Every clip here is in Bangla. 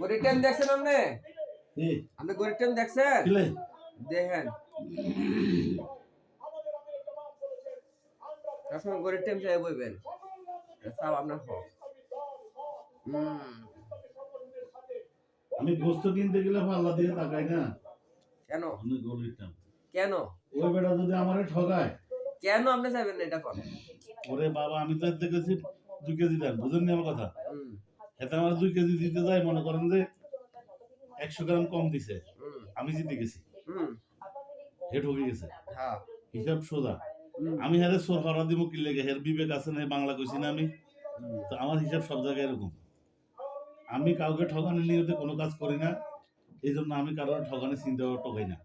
গরিব টাইম দেখছেন আপনি? আপনি গরিব টাইম দেখছেন? দেখেন সবসময় গরিব টাইম চাই বইবেন সব আপনার হোক। আমি গোস্ত কিনতে গেলে আল্লাহ দিকে তাকাই না কেন? আমি গরিব টাইম কেন? ওই বেটা যদি আমারে ঠগায় কেন আপনি চাইবেন না এটা কোন? ওরে বাবা আমি তো দেখেছি 2 কেজি দেন বুঝেন আমার কথা এতে আমার 2 কেজি দিতে যায় মনে করেন যে 100 গ্রাম কম দিছে আমি জিতে গেছি হে ঠকে গেছে হিসাব সোজা আমি হেরে সোর হরা দিব কি লেগে হের বিবেক আছে না বাংলা কইছি না আমি তো আমার হিসাব সব জায়গায় এরকম আমি কাউকে ঠকানোর নিয়তে কোনো কাজ করি না এই জন্য আমি কারোর ঠকানোর চিন্তা ঠকাই না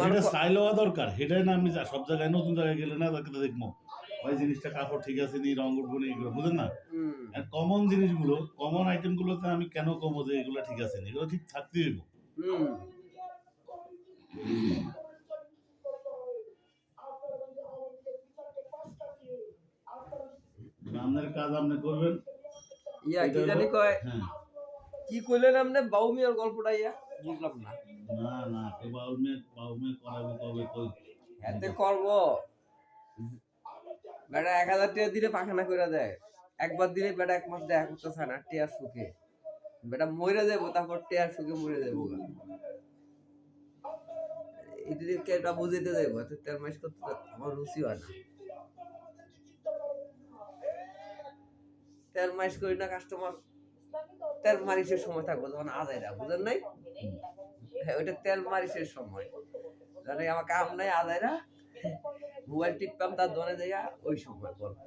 যেটা স্টাইল হওয়া দরকার সেটাই না আমি সব জায়গায় নতুন জায়গায় গেলে না তাকে দেখবো ওই জিনিসটা কাপড় ঠিক আছে নি রং উঠবো না এগুলো বুঝেন না কমন জিনিসগুলো কমন আইটেম গুলোতে আমি কেন কমো যে এগুলো ঠিক আছে এগুলো ঠিক থাকতেই হইব আপনার কাজ আপনি করবেন ইয়া কি জানি কয় কি কইলেন আপনি বাউমিয়ার গল্পটা ইয়া বুঝলাম না। না না তো বাউমে করাবে কবে কই এতে করব বেটা 1000 টাকা দিলে পাখানা কইরা দেয় একবার দিলে বেটা এক মাস দেখা করতে চায় না টিয়ার সুখে বেটা মরে যাবো তারপর টিয়ার সুখে মরে যাবো এদিকে এটা বুঝাইতে যাইবো এত তেল মাইশ করতে আমার রুচি হয় না তেল মাইশ করি না কাস্টমার তেল মালিশের সময় থাকবো যখন আজাইরা বুঝেন নাই ওইটা তেল মালিশের সময় জানে আমার কাম নাই আজাইরা মোবাইল টিপতাম তার দোকানে যাইয়া ওই সময় গল্প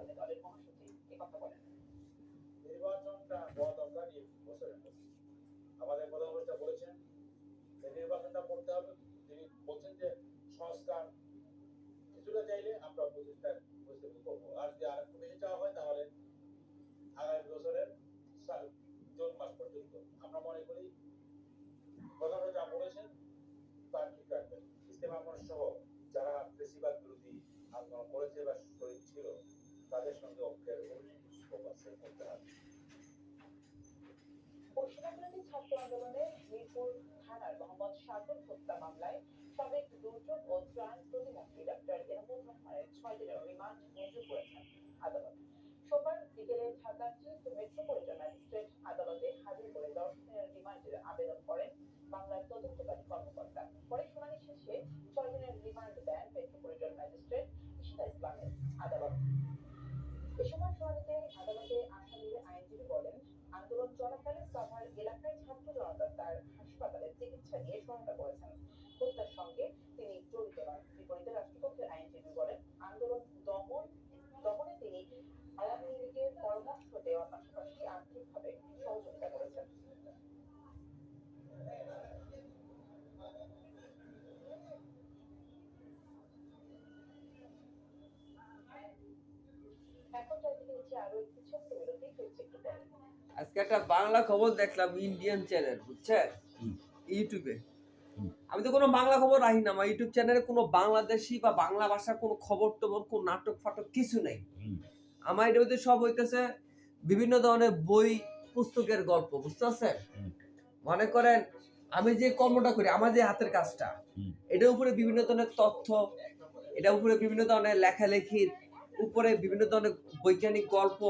আমাদের প্রধানমন্ত্রী বলেছেন নির্বাচনটা করতে হবে তিনি বলছেন যে সংস্কার কিছুটা চাইলে আমরা প্রচেষ্টা করবো আর যদি আর একটু বেশি চাওয়া হয় তাহলে আগামী বছরের জুন মাস পর্যন্ত আমরা মনে করি প্রধানমন্ত্রী যা বলেছেন তা ঠিক রাখবেন ইস্তেমা সহ যারা বেশিরভাগ বিরোধী আন্দোলন করেছে বা শহীদ ছিল তাদের সঙ্গে ঐক্যের করতে হবে। পশ্চিমবঙ্গের ছাত্র আন্দোলনে মিরপুর থানার মোহাম্মদ সাগর হত্যা মামলায় সাবেক দুর্যোগ ও ত্রাণ প্রতিমন্ত্রী ডক্টর এনামুর রহমানের 6 দিনের রিমান্ড মঞ্জুর করেছেন আদালত। সোমবার বিকেলে ঢাকা চিফ মেট্রোপলিটন ম্যাজিস্ট্রেট আদালতে হাজির করে 10 দিনের রিমান্ডের আবেদন করেন বাংলার তদন্তকারী কর্মকর্তা। পরে শুনানি শেষে 6 দিনের রিমান্ড দেন মেট্রোপলিটন ম্যাজিস্ট্রেট ইশতা ইসলামের আদালত। এ সময় শুনানিতে আদালতে আসামির আইনজীবী বলেন আন্দোলন চলাকালে সাভার এলাকায় ছাত্র জনতা তার হাসপাতালে চিকিৎসা নিয়ে সহায়তা করেছেন হত্যার সঙ্গে তিনি জড়িত নন। বিপরীতে রাষ্ট্রপক্ষের আইনজীবী বলেন আন্দোলন দমনে তিনি আওয়ামী লীগের পরামর্শ দেওয়ার পাশাপাশি আর্থিকভাবে সহযোগিতা করেছেন। এখন চাইতে নিচ্ছে আরো একটি ছোট্ট বিরতি ফিরছে একটু পরে। আজকে একটা বাংলা খবর দেখলাম ইন্ডিয়ান চ্যানেল বুঝছেন ইউটিউবে আমি তো কোনো বাংলা খবর রাখি না আমার ইউটিউব চ্যানেলে কোনো বাংলাদেশি বা বাংলা ভাষার কোনো খবর টবর কোনো নাটক ফাটক কিছু নেই আমার এটার মধ্যে সব হইতেছে বিভিন্ন ধরনের বই পুস্তকের গল্প বুঝতে পারছেন মনে করেন আমি যে কর্মটা করি আমার যে হাতের কাজটা এটার উপরে বিভিন্ন ধরনের তথ্য এটার উপরে বিভিন্ন ধরনের লেখালেখির উপরে বিভিন্ন ধরনের বৈজ্ঞানিক গল্প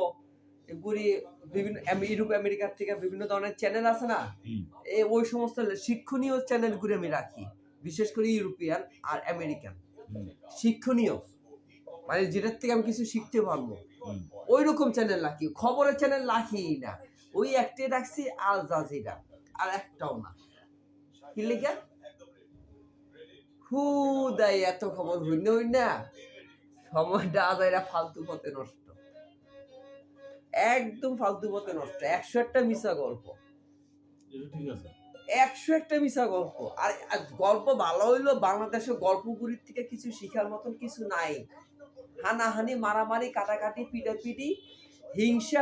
এগুলি বিভিন্ন ইউরোপ আমেরিকার থেকে বিভিন্ন ধরনের চ্যানেল আছে না ওই সমস্ত শিক্ষণীয় চ্যানেলগুলি আমি রাখি বিশেষ করে ইউরোপিয়ান আর আমেরিকান শিক্ষণীয় মানে যেটার থেকে আমি কিছু শিখতে পারবো ওই রকম চ্যানেল রাখি খবরের চ্যানেল রাখি না ওই একটাই রাখছি আল জাজিরা আর একটাও না কি লিখে হুদাই এত খবর হই না সময়টা আজাইরা ফালতু পথে নষ্ট একদম ফালতু পথে নষ্ট 101টা মিছা গল্প 101টা মিছা গল্প আর গল্প ভালো হইলো বাংলাদেশের গল্পগুলির থেকে কিছু শিখার মতন কিছু নাই হানাহানি মারামারি কাটাকাটি পিটাপিটি হিংসা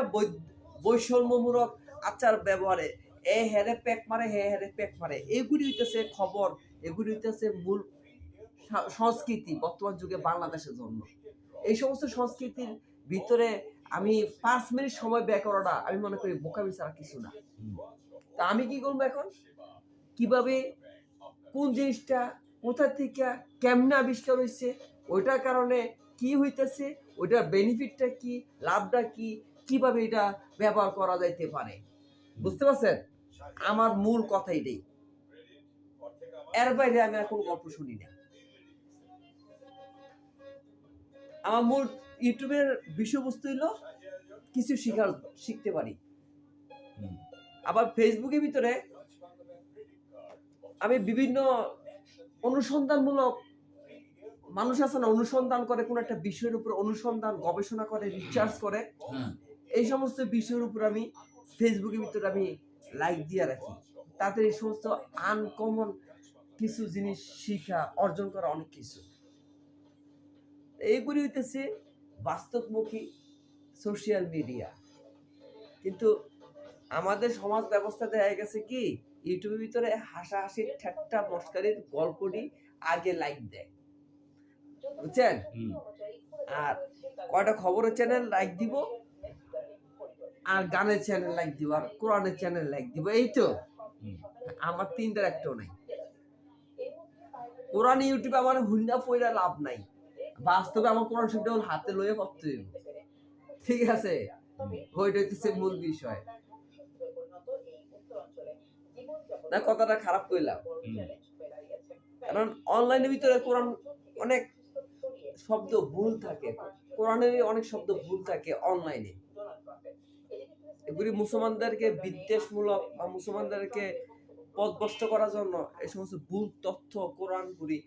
বৈষম্যমূলক আচার ব্যবহারে এ হেরে পেক মারে হে হেরে পেক মারে এগুলি হইতেছে খবর এগুলি হইতেছে মূল সংস্কৃতি বর্তমান যুগে বাংলাদেশের জন্য এই সমস্ত সংস্কৃতির ভিতরে আমি 5 মিনিট সময় ব্যয় করাটা আমি মনে করি বোকামি ছাড়া কিছু না তা আমি কি করবো এখন? কিভাবে কোন জিনিসটা কোথা থেকে কেমনে আবিষ্কার হয়েছে, ওইটার কারণে কি হইতেছে, ওইটার বেনিফিটটা কি, লাভটা কি, কিভাবে এটা ব্যবহার করা যাইতে পারে, বুঝতে পারছেন? আমার মূল কথা এটাই। এর বাইরে আমি আর কোনো গল্প শুনি না। আমার মূল ইউটিউবের বিষয়বস্তু হলো কিছু শিখতে পারি। হুম। আবার ফেসবুকের ভিতরে আমি বিভিন্ন অনুসন্ধানমূলক মানুষ আছে না, অনুসন্ধান করে কোন একটা বিষয়ের উপর, অনুসন্ধান গবেষণা করে, রিসার্চ করে, হ্যাঁ এই সমস্ত বিষয়ের উপর আমি ফেসবুকের ভিতরে আমি লাইক দিয়ে রাখি। তাতে এই সমস্ত আনকমন কিছু জিনিস শিখা অর্জন করা অনেক কিছু। এইগুলি হইতেছে বাস্তবমুখী সোশ্যাল মিডিয়া। কিন্তু আমাদের সমাজ ব্যবস্থা দেখা গেছে কি, ইউটিউবের ভিতরে হাসাহাসির ঠাট্টা মস্কারির গল্পটি আগে লাইক দেয়, বুঝছেন? হুম। আর কয়টা খবরের চ্যানেল লাইক দিব, আর গানের চ্যানেল লাইক দিব, আর কোরআনের চ্যানেল লাইক দিব, এই তো। হুম। আমার তিনটার একটাও নাই। কোরআন ইউটিউবে আমার হুন্ডা পয়রা লাভ নাই। বাস্তবে আমার কোরআন শরীফটা ওর হাতে লইয়ে পড়তে হইব, ঠিক আছে? ওইটা হচ্ছে মূল বিষয়। না, কথাটা খারাপ কইলাম, কারণ অনলাইনের ভিতরে কোরআন অনেক শব্দ ভুল থাকে, কোরআনের অনেক শব্দ ভুল থাকে অনলাইনে। এগুলি মুসলমানদেরকে বিদ্বেষমূলক বা মুসলমানদেরকে পথভ্রষ্ট করার জন্য এই সমস্ত ভুল তথ্য কোরআন গুলি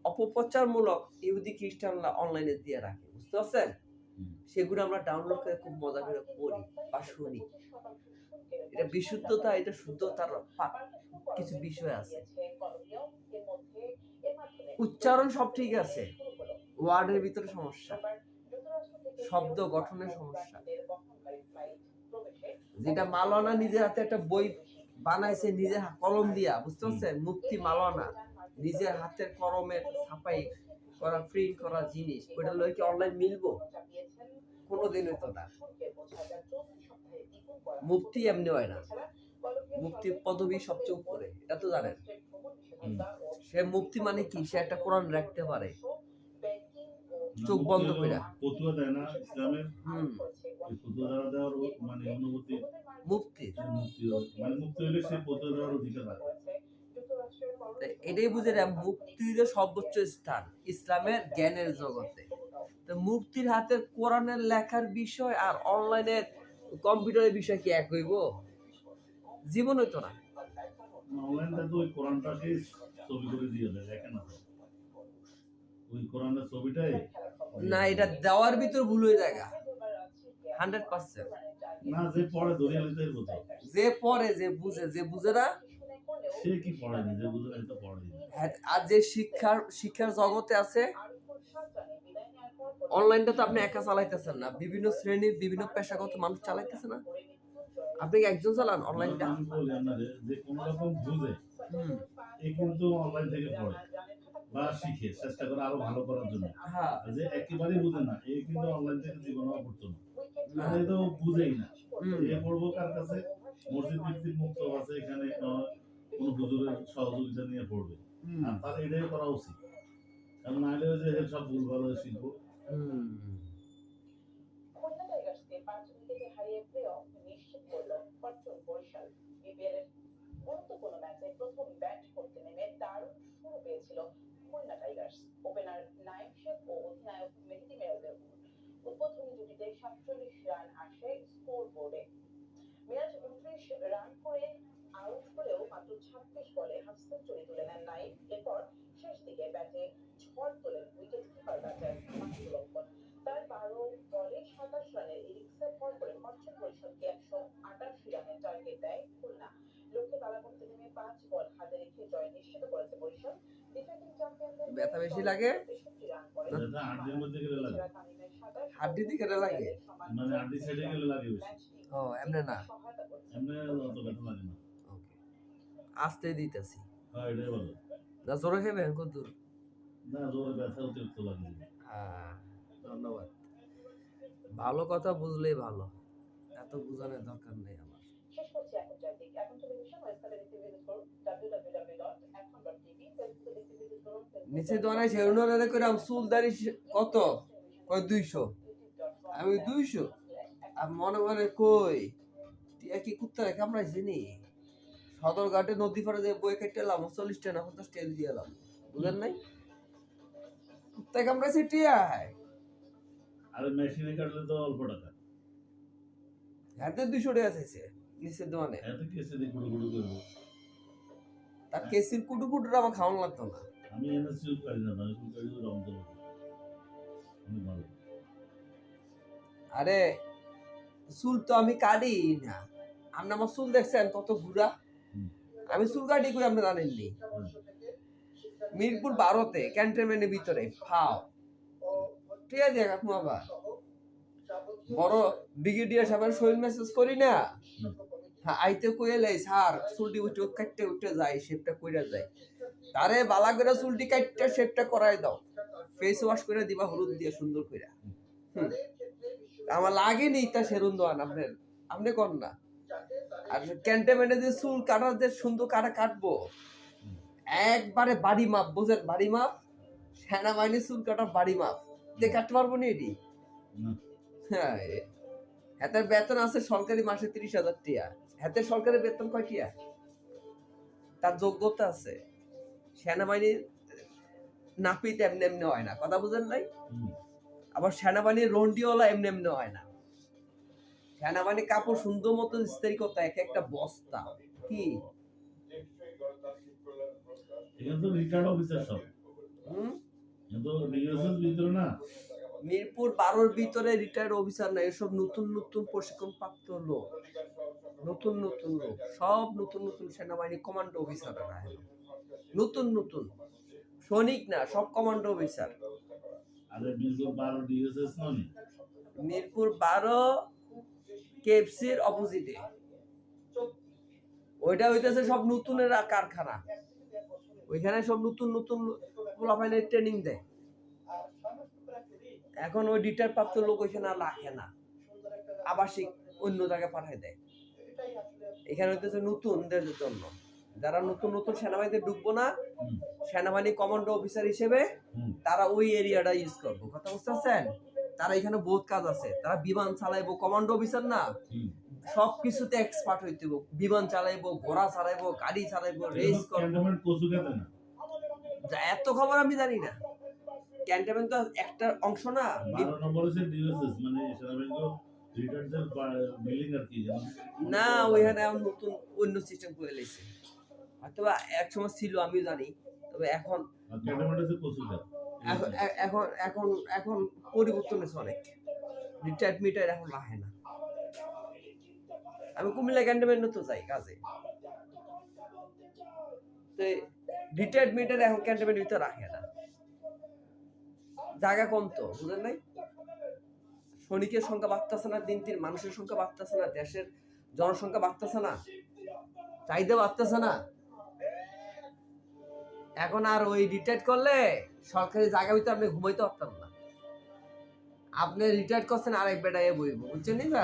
অপপ্রচারমূলক ইহুদি খ্রিস্টানরা অনলাইনে দিয়ে রাখে, বুঝতে পারছেন? সেগুলো আমরা ডাউনলোড করে খুব মজা করে পড়ি বা শুনি। এটা বিশুদ্ধতা, এটা শুদ্ধতার কিছু বিষয় আছে। উচ্চারণ সব ঠিক আছে, ওয়ার্ডের ভিতরে সমস্যা, শব্দ গঠনের সমস্যা। যেটা মাওলানা নিজের হাতে একটা বই বানাইছে নিজের কলম দিয়া, বুঝতে পারছেন? মুফতি মাওলানা নিজের হাতের কলমের ছাপাই করা, প্রিন্ট করা জিনিস, ওইটা লই কি অনলাইন মিলবো? কোনোদিন হইতো না। মুফতি এমনি হয় না, মুফতি পদবী সবচেয়ে উপরে, এটা তো জানেন। সে মুফতি মানে কি? সে একটা কোরআন রাখতে পারে চোখ বন্ধ করে। ফতুয়া দেয় না ইসলামের, এই ফতুয়া দেওয়ার মানে অনুমতি মুফতি, মানে মুক্তি হলে সে ফতুয়া দেওয়ার অধিকার রাখে। এটাই বুঝে না, মুফতির সর্বোচ্চ স্থান ইসলামের জ্ঞানের জগতে। তো মুফতির হাতের কোরআনের লেখার বিষয় আর অনলাইনের কম্পিউটারের বিষয় কি এক হইব? জীবন হইতো না। অনলাইনটা তো ওই কোরআনটাকে ছবি করে দিয়ে দেয়, দেখেন না? ওই কোরআনের ছবিটাই না, এটা দেওয়ার ভিতর ভুল হয়ে যায় 100%। না, যে পড়ে ধরিয়া লইতে হইব তো। যে পড়ে, যে বুঝে না, সে কি পড়ে না, যে বুঝে না তো পড়ে না। আর যে শিক্ষার জগতে আছে, অনলাইনটা তো আপনি একা চালাইতেছেন না, বিভিন্ন শ্রেণীর বিভিন্ন পেশাগত মানুষ চালাইতেছে না। আপনি কি একজন চালান অনলাইনটা? আমি বলি আপনাদের যে কোন রকম বুঝে, এ কিন্তু অনলাইন থেকে পড়ে বা শিখে চেষ্টা করে আরো ভালো করার জন্য। হ্যাঁ, যে একেবারেই বুঝে না, এ কিন্তু অনলাইন থেকে জীবনেও পড়তো না, মানে তো বুঝেই না। এ পড়বো কার কাছে? মসজিদ ভিত্তিক মুক্ত আছে, এখানে কোন হুজুরের সহযোগিতা নিয়ে পড়বে, আর তার এটাই করা উচিত। কারণ নাহলে ওই যে সব ভুল ভালো শিখবো। খুলনা টাইগার্সকে 5 উইকেটে হারিয়ে প্লে-অফ নিশ্চিত করল ফরচুন বরিশাল। বিপিএলের গুরুত্বপূর্ণ ম্যাচে প্রথম ব্যাট করতে নেমে দারুণ শুরু পেয়েছিল খুলনা টাইগার্স। ওপেনার নাইম শেখ ও অধিনায়ক মেহেদী মিরাজের উদ্বোধনী জুটিতে 47 রান আসে স্কোর বোর্ডে। মিরাজ 29 রান করে আউট হলেও মাত্র 26 বলে হাফ সেঞ্চুরি তুলে নেন নাইম। এরপর শেষ দিকে ব্যাটে ঝড় তোলেন উইকেট কিপার ব্যাটার মাহমুদুল লঙ্ঘন। তার 12 বলে 27 রানের ইনিংসে ভর করে ফরচুন বরিশালকে 188 রানের টার্গেট দেয় খুলনা। লক্ষ্যে তালা করতে নেমে 5 বল হাতে রেখে জয় নিশ্চিত করেছে বরিশাল। ডিফেন্ডিং চ্যাম্পিয়নদের ব্যথা বেশি লাগে, 63 রান করে এটা হাড্ডির মধ্যে গেলে লাগে, হাড্ডি দিকে লাগে, মানে হাড্ডি সাইডে গেলে লাগে বেশি। ও এমনি না, এমনি অত ব্যথা লাগে না। ওকে, আস্তে দিতেছি হ্যাঁ, এটাই ভালো। না, জোরে খেবেন কত দূর? না, জোরে ব্যথা অতিরিক্ত লাগে। হ্যাঁ, ধন্যবাদ। ভালো কথা বুঝলেই ভালো, এত বোঝানোর দরকার নেই আমার। শেষ করছি এখন চারদিক। এখন টেলিভিশন ওয়েবসাইটে দেখতে ভিজিট করুন www.এখন.tv, ফেসবুকে দেখতে ভিজিট করুন নিচে দোয়ানে শেরুনারে করে চুল দাড়ি কত কয় 200 আমি 200 আর মনে মনে কই টিয়া কি কুত্তা রেখে আমরা চিনি সদরঘাটে নদী পাড়ে যে বই কেটে এলাম 40 টাকা 50 টাকা দিয়ে এলাম বুঝেন নাই কুত্তা কামড়াইছে টিয়া আর মেশিনে কাটলে তো অল্প টাকা, হাতে 200 টাকা চাইছে নিচের দোয়ানে এত কেসে দিয়ে গুঁড়ো গুঁড়ো করবো। তার কেসির কুটু কুটুর আমার খাওয়ানো লাগতো না আমি এনে চুল কাটি না, আমি চুল কাটি রং দেবো অনেক ভালো। আরে চুল তো আমি কাটি না আপনি আমার চুল দেখছেন কত ঘুরা আমি চুল কাটি কই আপনি জানেননি মিরপুর 12-তে ক্যান্টনমেন্টের ভিতরে ফাও টিয়া দেখ আপনি আবার বড় ব্রিগেডিয়ার সাহেবের শরীর মেসেজ করি না হ্যাঁ আইতে কইলে স্যার চুলটি উঠে কাটতে উঠে যায় শেপটা কইরা যায় তারে বালা করে চুলটি কাটতে শেপটা করাই দাও ফেস ওয়াশ করে দিবা হলুদ দিয়ে সুন্দর কইরা আমার লাগেনি তা সেরুন দোয়ান আপনার আপনি কর না আর ক্যান্টনমেন্টে যে চুল কাটার যে সুন্দর কাটবো একবারে বাড়ি মাপ বুঝেন বাড়ি মাপ সেনাবাহিনী চুল কাটার বাড়ি মাপ দিয়ে কাটতে পারবো না এটি হ্যাঁ হাতের বেতন আছে সরকারি মাসে 30,000 টাকা হাতের সরকারি বেতন কয় টাকা তার যোগ্যতা আছে সেনাবাহিনীর নাপিত এমনি এমনি হয় না কথা বুঝেন নাই আবার সেনাবাহিনীর রন্ডিওয়ালা এমনি এমনি হয় না সেনাবাহিনী কাপড় সুন্দর মতো ইস্ত্রি করতে এক একটা বস্তা কি এখানে তো রিটায়ার্ড অফিসার সব, এখানে তো ডিএসএস ভিতরে না। মিরপুর 12-র ভিতরে রিটায়ার্ড অফিসার না এসব নতুন নতুন প্রশিক্ষণ প্রাপ্ত লোক নতুন নতুন লোক সব নতুন নতুন সেনাবাহিনী কমান্ডো অফিসাররা নতুন নতুন সৈনিক না সব কমান্ডো অফিসার আরে মিরপুর 12 ডিএসএস ননি, মিরপুর 12 কেএফসির অপোজিটে ওইটা হইতেছে সব নতুনের কারখানা ওইখানে সব নতুন নতুন পোলাপাইনের ট্রেনিং দেয় এখন ওই রিটায়ার প্রাপ্ত লোক ওইখানে আর রাখে না আবাসিক অন্য জায়গায় পাঠায় দেয় এখানে হইতেছে নতুনদের জন্য যারা নতুন নতুন সেনাবাহিনীতে ঢুকবো না সেনাবাহিনী কমান্ডো অফিসার হিসেবে তারা ওই এরিয়াটা ইউজ করবো কথা বুঝতে পারছেন তারা এখানে বহুত কাজ আছে তারা বিমান চালাইবো কমান্ডো অফিসার না সবকিছুতে এক্সপার্ট হইতে হবে বিমান চালাইবো ঘোড়া চালাইবো গাড়ি চালাইবো রেস করবো ক্যান্টনমেন্ট কোচুকে দেয় না। এত খবর আমি জানি না ক্যান্টনমেন্ট তো একটা অংশ না 12 নম্বর হচ্ছে ডিএসএস মানে সেনাবাহিনী রিটায়ার্ডদের বিলিং আর কি না ওইখানে এখন নতুন অন্য সিস্টেম করে লেছে হয়তো এক সময় ছিল আমি জানি তবে এখন ক্যান্টনমেন্ট হচ্ছে কোচুকে এখন এখন এখন এখন পরিবর্তন হয়েছে অনেক রিটায়ার্ড মিটার এখন রাখে না আমি কুমিল্লা ক্যান্টনমেন্ট তো যাই কাজে তো রিটায়ার্ড মিটার এখন ক্যান্টনমেন্ট ভিতরে রাখে না জায়গা কম তো বুঝলেন নাই সৈনিকের সংখ্যা বাড়তেছে না দিন দিন মানুষের সংখ্যা বাড়তেছে না দেশের জনসংখ্যা বাড়তেছে না চাহিদা বাড়তেছে না এখন আর ওই রিটায়ার্ড করলে সরকারি জায়গা ভিতরে আপনি ঘুমাইতে পারতেন না আপনি রিটায়ার্ড করছেন আরেক বেটায় বইব বুঝছেন না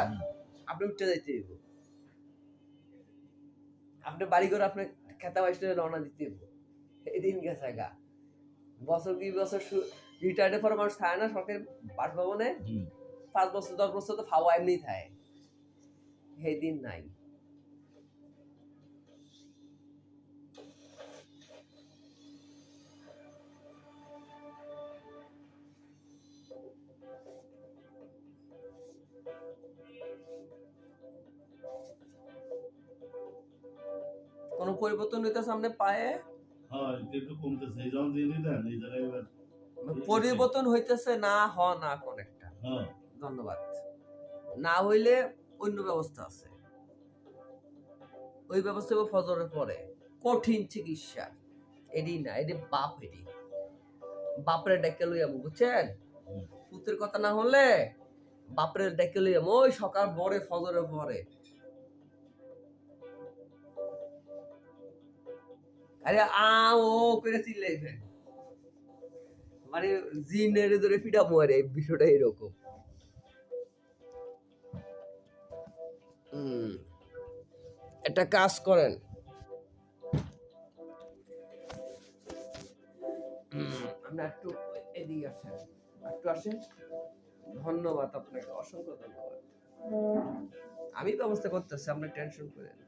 আপনি উঠতে যাইতে হইব আপনি বাড়ি করে আপনি খেতা বাইসে রওনা দিতে হইব এই দিন গেছে গা বছর কি বছর রিটায়ার্ডের পর মানুষ থাকে না সরকারি বাসভবনে 5 বছর 10 বছর তো খাওয়া এমনি থাকে সেই দিন নাই কোন পরিবর্তন হইতেছে সামনে পায়ে হ্যাঁ একটু কমতেছে এই যেমন দিয়ে দিতেন এই জায়গায় এবার পরিবর্তন হইতেছে না হ না কোন একটা হ্যাঁ ধন্যবাদ না হইলে অন্য ব্যবস্থা আছে ওই ব্যবস্থা ফজরের পরে কঠিন চিকিৎসা এডি না এডি বাপ এডি বাপরে ডেকে লইয়া বুঝছেন পুতের কথা না হলে বাপরে ডেকে লইয়া ওই সকাল বরে ফজরের পরে আরে ও করে চিল্লাইবেন মানে জিনের ধরে পিঠা মরে বিষয়টা এরকম একটা কাজ করেন, আমরা একটু এদিকে আসেন, একটু আসেন। ধন্যবাদ আপনাকে, অসংখ্য ধন্যবাদ। আমি ব্যবস্থা করতেছি, আপনি টেনশন করেন না।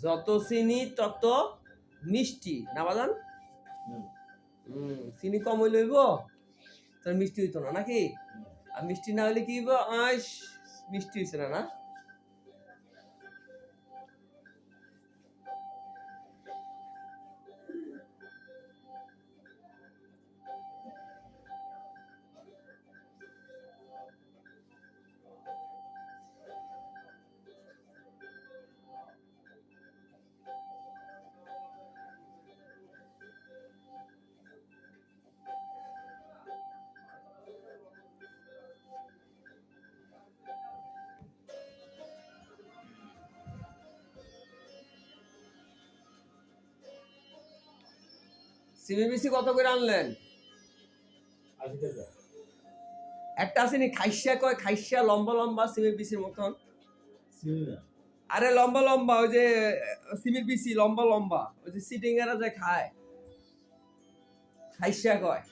যত চিনি তত মিষ্টি না বাদান? চিনি কম হইলে হইব, তোর মিষ্টি হইতো না নাকি? আর মিষ্টি না হইলে কি হইব? মিষ্টি হইছে না না? সিবিবিসি কত করে আনলেন? 80 টাকা। একটা আছে নি খাইসা, কয় খাইসা লম্বা লম্বা সিমের বিসির মতন। চিনি না। আরে লম্বা লম্বা ওই যে সিমের বিসি লম্বা লম্বা, ওই যে সিটিং এরা যে খায়, খাইসা কয়।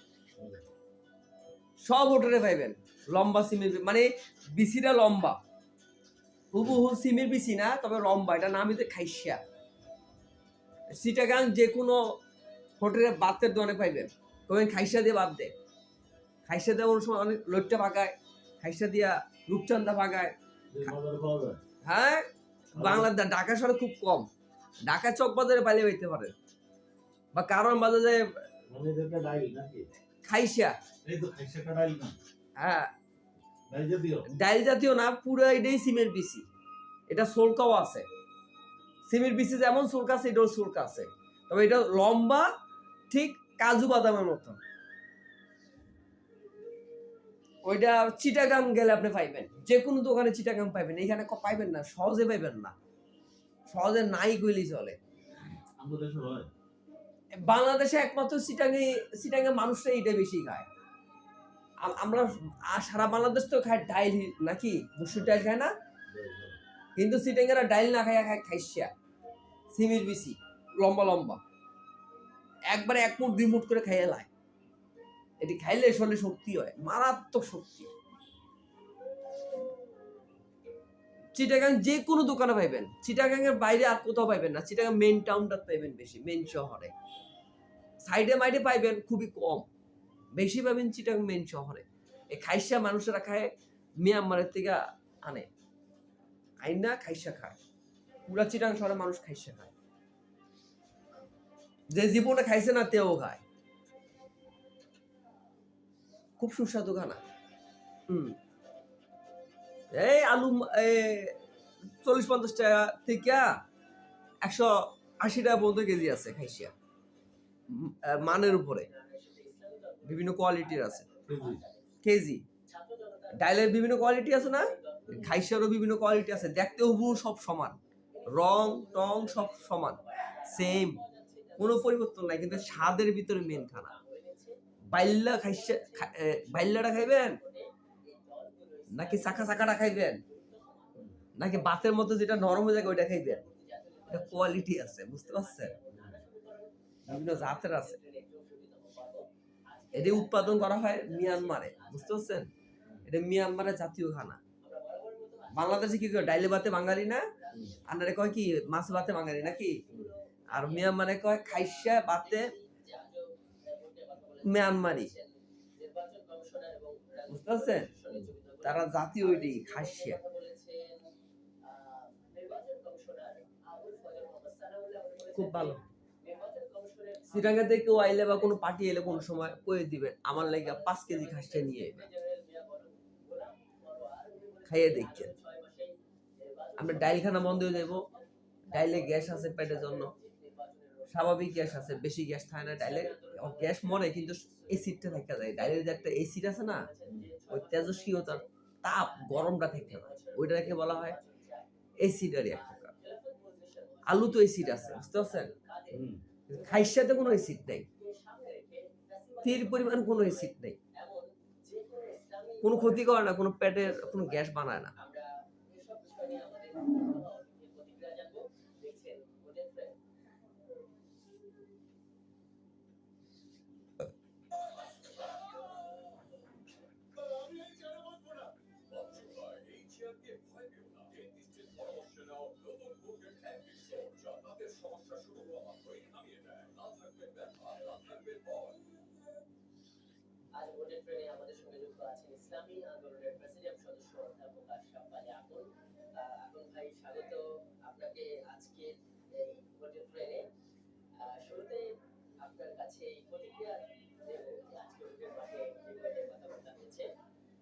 সব হোটেলে পাইবেন লম্বা সিমের মানে বিসিটা লম্বা, হুবহু সিমের বিসি না, তবে লম্বা। এটা নামই তো খাইসা। চিটাগাং যে কোনো হোটেলে বাতের দোকানে পাইবেন, তবে খাইসা দিয়ে বাদ দে। খাইসা দিয়ে অনেক সময় অনেক লোটটা পাকায়, খাইসা দিয়া রূপচান্দা পাকায়। বাজারে পাওয়া যায়। হ্যাঁ, বাংলার ঢাকা শহরে খুব কম। ঢাকা চক বাজারে পাইলে পাইতে পারে, বা কারণ বাজারে মানে এটা ডাইল নাকি? খাইসা। এই তো খাইসাটা ডাইল না। হ্যাঁ, ডাইল জাতীয়। ডাইল জাতীয় না, পুরো এটাই সিমের বিসি। এটা সোলকাও আছে, সিমের বিসি যেমন সোলকা আছে এটাও সোলকা আছে, তবে এটা লম্বা ঠিক কাজু বাদামের মতো। ওইটা চিটাগাং গেলে আপনি পাইবেন, যে কোনো দোকানে চিটাগাং পাইবেন, এখানে পাইবেন না, সহজে পাইবেন না, সহজে নাই কইলি চলে। আমাদের দেশে হয়। বাংলাদেশে একমাত্র চিটাগাং মানুষরা এটা বেশি খায়। আমরা সারা বাংলাদেশ তো খায় ডাইল নাকি, মুসুর ডাইল খায় না, কিন্তু চিটাগাংরা ডাইল না খায়, খায় খাইসা সিমের বিসি লম্বা লম্বা, একবারে এক মুঠ দুই মুঠ করে খাইয়ে লায়। এটি খাইলে শরীরে শক্তি হয়, মারাত্মক শক্তি। চিটাগাং যে কোনো দোকানে পাইবেন, চিটাগাং এর বাইরে আর কোথাও পাইবেন না। চিটাগাং মেইন টাউনটা পাইবেন বেশি, মেইন শহরে। সাইডে মাইডে পাইবেন খুবই কম, বেশি পাবেন চিটাগাং মেইন শহরে। এই খাইসা মানুষেরা খায়, মিয়ানমারের থেকে আনে, আইনা খাইসা খায়। পুরা চিটাগাং শহরে মানুষ খাইসা খায়, যে জীবনে খাইছে না তেও খায়। খুব সুস্বাদু খানা। এই আলু 40-50 টাকা থেকে 180 টাকা পর্যন্ত কেজি আছে খাইসিয়া, মানের উপরে বিভিন্ন কোয়ালিটির আছে কেজি। ডাইলের বিভিন্ন কোয়ালিটি আছে না, খাইসারও বিভিন্ন কোয়ালিটি আছে। দেখতে হুবহু সব সমান, রং টং সব সমান, সেম, কোনো পরিবর্তন নাই, কিন্তু স্বাদের ভিতরে মেন খানা। বাইল্লা খাইসা, বাইল্লাটা খাইবেন নাকি চাকা চাকাটা খাইবেন, নাকি বাতের মতো যেটা নরম হয়ে যায় ওইটা খাইবেন? এটা কোয়ালিটি আছে, বুঝতে পারছেন? বিভিন্ন জাতের আছে। এটি উৎপাদন করা হয় মিয়ানমারে, বুঝতে পারছেন? এটা মিয়ানমারের জাতীয় খানা। বাংলাদেশে কি ডাইলে ভাতে বাঙালি না, আন্ডারে কয় কি মাছ ভাতে বাঙালি নাকি, আর মিয়ানমারে কয় খাইসা ভাতে মিয়ানমারি, বুঝতে পারছেন? তারা জাতীয় ওইটাই খাইসা। খুব ভালো। চিটাঙ্গা থেকে কেউ আইলে বা কোনো পার্টি এলে কোনো সময় কয়ে দিবেন আমার লাগে 5 কেজি খাসিয়া নিয়ে আইবে, খাইয়ে দেখছেন। আমরা ডাইল খানা বন্ধ হয়ে যাবো। ডাইলে গ্যাস আছে পেটের জন্য, স্বাভাবিক গ্যাস আছে, বেশি গ্যাস থাকে না ডাইলে। গ্যাস মরে কিন্তু এসিডটা থেকে যায়। ডাইলের যে একটা এসিড আছে না, ওই তেজস্ক্রিয়তার তাপ গরমটা থেকে যায়, ওইটাকে বলা হয় অ্যাসিডারই এক প্রকার। আলু তো অ্যাসিড আছে, বুঝতে পারছেন? হুম। খাইসাতে কোনো অ্যাসিড নেই, তীর পরিমাণ কোনো অ্যাসিড নেই, কোনো ক্ষতি করে না, কোনো পেটের কোনো গ্যাস বানায় না। আজ ভোটের ট্রেনে আমাদের সঙ্গে যুক্ত আছেন ইসলামী আন্দোলনের প্রেসিডিয়াম সদস্য অধ্যাপক আশরাফ আলী আকন। আকন ভাই, স্বাগত আপনাকে আজকে এই ভোটের ট্রেনে। শুরুতে আপনার কাছে এই প্রতিক্রিয়া দেব যে আজকে ভোটের মাঠে যে কয়টার কথাবার্তা হয়েছে।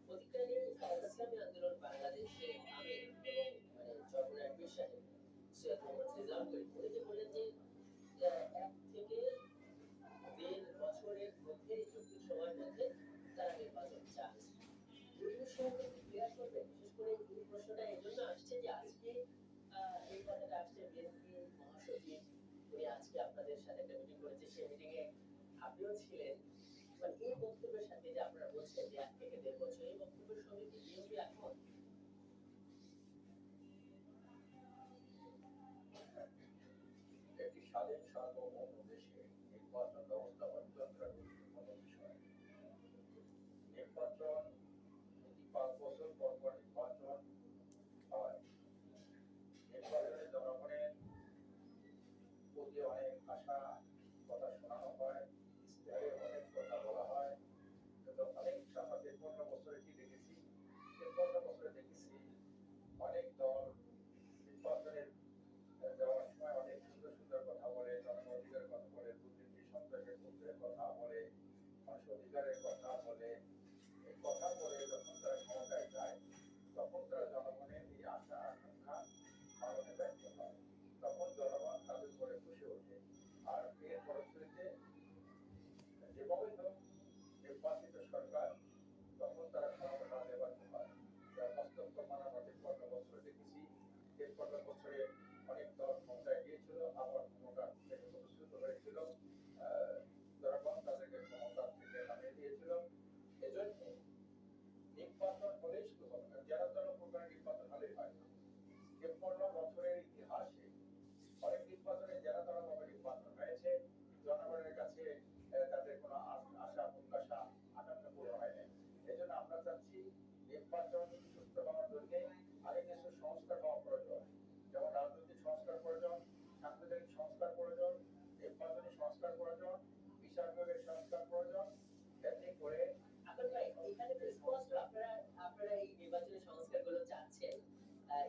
প্রতিক্রিয়া নিয়ে ইসলামী আন্দোলন বাংলাদেশে আমির এবং চরমনায় পীর সাহেব সৈয়দ মোহাম্মদ রেজাউল করিম উনি যে বললেন যে 1 থেকে 1.5 বছরের মধ্যে যুক্তি সময়ের মধ্যে তারা নির্বাচন চান। এই বিষয়টা কি ক্লিয়ার করবেন? বিশেষ করে এই প্রশ্নটা এই জন্য আসছে যে আজকে এই কথাটা আসছে বিএনপি মহাসচিব উনি আজকে আপনাদের সাথে একটা মিটিং করেছে, সেই মিটিং এ আপনিও ছিলেন। মানে এই বক্তব্যের সাথে যে আপনারা বলছেন যে 1 থেকে 1.5 বছর, এই বক্তব্যের সঙ্গে কি বিএনপি একমত? একটি স্বাধীন সার্বভৌম দেশে নির্বাচন ব্যবস্থা অত্যন্ত গুরুত্বপূর্ণ বিষয়। নির্বাচন প্রতি 5 বছর পর পর নির্বাচন হয়। নির্বাচনে জনগণের প্রতি অনেক আশা কথা শোনানো হয়, ইশতেহারে অনেক কথা বলা হয়, কিন্তু অনেক আমরা 53 বছরে কি দেখেছি? 53 বছরে দেখেছি অনেক দল নির্বাচনের যাওয়ার সময় অনেক সুন্দর সুন্দর কথা বলে, জনগণ অধিকারের কথা বলে, দুর্নীতি সন্ত্রাসের বিরুদ্ধে কথা বলে, মানুষ অধিকারের কথা বলে। এই কথা বলে যখন তারা ক্ষমতায় যায়, তখন তারা জনগণের এই আশা আকাঙ্ক্ষা পালনে ব্যর্থ হয়। তখন জনগণ তাদের উপরে খুশি ওঠে। আর এর ফলশ্রুতিতে যেভাবেই হোক নির্বাচিত সরকার তখন তারা ক্ষমতা নিতে ব্যর্থ হয়। যার বাস্তব প্রমাণ আমরা 53 বছরে দেখেছি। 53 বছরে অনেক দল ক্ষমতায় গিয়েছিল, আবার ক্ষমতা থেকে প্রতিশ্রুত হয়েছিল, জনগণ তাদেরকে ক্ষমতা থেকে নামিয়ে দিয়েছিল। এজন্য নির্বাচন হলেই শুধু হবে না, যারা প্রকার নির্বাচন হলেই হয় না। 53 বছরের ইতিহাসে অনেক নির্বাচনে যারা ভাবে নির্বাচন হয়েছে, জনগণের কাছে তাদের কোনো আশা প্রত্যাশা আকাঙ্ক্ষা পূরণ হয় নাই। এই জন্য আমরা চাচ্ছি নির্বাচন সুস্থ হওয়ার জন্য আগে কিছু সংস্কার হওয়া প্রয়োজন। যেমন রাজনৈতিক সংস্কার প্রয়োজন, সাংবিধানিক সংস্কার প্রয়োজন, নির্বাচনী সংস্কার প্রয়োজন, বিচার বিভাগের সংস্কার প্রয়োজন। এমনি করে আকন ভাই, এখানে তো স্পষ্ট আপনারা আপনারা এই নির্বাচনী সংস্কারগুলো চাচ্ছেন,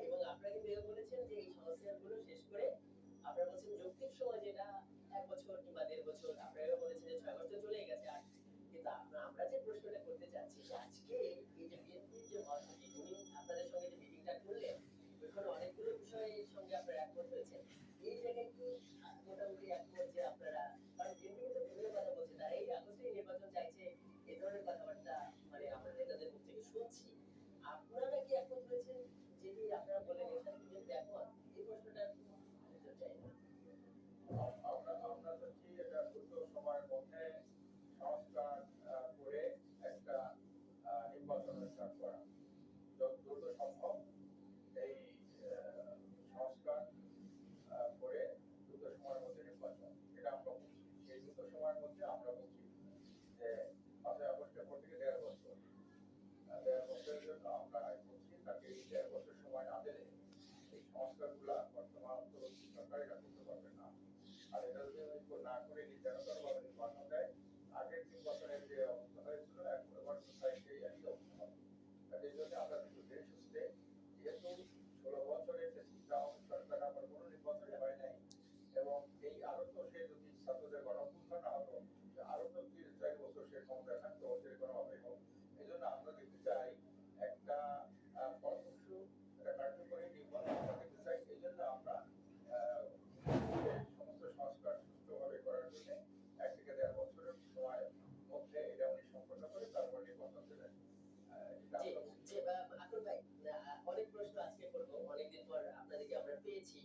এবং আপনারা কিন্তু এও বলেছেন যে এই সংস্কারগুলো শেষ করে আপনারা বলছেন যৌক্তিক সময় যেটা 1 বছর কিংবা 1.5 বছর, আপনারা এও বলেছেন যে 6 বছর চলেই গেছে। আর কিন্তু আমরা যে প্রশ্নটা করতে চাচ্ছি যে আজকে এই যে বিএনপির যে মহাসচিব উনি আপনাদের সঙ্গে যে মিটিংটা করলেন, ওইখানে অনেকগুলো বিষয়ের সঙ্গে আপনারা একমত হয়েছেন। এই জায়গায় কি মোটামুটি একমত যে আপনারা, কারণ বিএনপি কিন্তু বিভিন্ন কথা বলছে, তারা এই আগস্টেই নির্বাচন চাইছে, এই ধরনের কথাবার্তা আমরা নেতাদের মুখ থেকে শুনছি। আপনারা কি একমত হয়েছেন? যদি আপনারা বলেন এর সাথে কি বিএনপি একমত? এই প্রশ্নটা উত্তর চাই। আমরা চাচ্ছি এটা দ্রুত সময়ের মধ্যে সংস্কার করে একটা নির্বাচন অনুষ্ঠান করা। যত দ্রুত সম্ভব এই সংস্কার করে দ্রুত সময়ের মধ্যে নির্বাচন, এটা আমরা বলছি। এই দ্রুত সময়ের মধ্যে আমরা বলছি যে 5ই আগস্টের পর থেকে 1.5 বছর, 1.5 বছরের জন্য আমরা বলছি তাকে এই 1.5 বছর সময় না দিলে এই সংস্কারগুলা বর্তমান অন্তর্বর্তী সরকার এটা করতে পারবে না। আর এটা যদি না করে নির্যাতনভাবে নির্বাচন দেয়, আগের নির্বাচনের যে অবস্থা হয়েছিল একবার সেই একই অবস্থা হবে। এই জন্য আমরা কিন্তু ধীরে সুস্থে, যেহেতু 16 বছরের যে চিন্তা সরকার আমার কোনো নির্বাচনে হয় নাই, এবং এই আরো তো সে যদি ছাত্রদের গণঅভ্যুত্থান না হতো, আরো তো 3-4 বছর সে ক্ষমতায় থাকতো, সে কোনোভাবে হোক। এই জন্য আমরা দেখতে চাই একটা ফলপ্রসূ একটা কার্যকরী নির্বাচন আমরা দেখতে চাই। এই জন্য আমরা সমস্ত সংস্কার সুষ্ঠুভাবে করার জন্য একটি পেয়েছি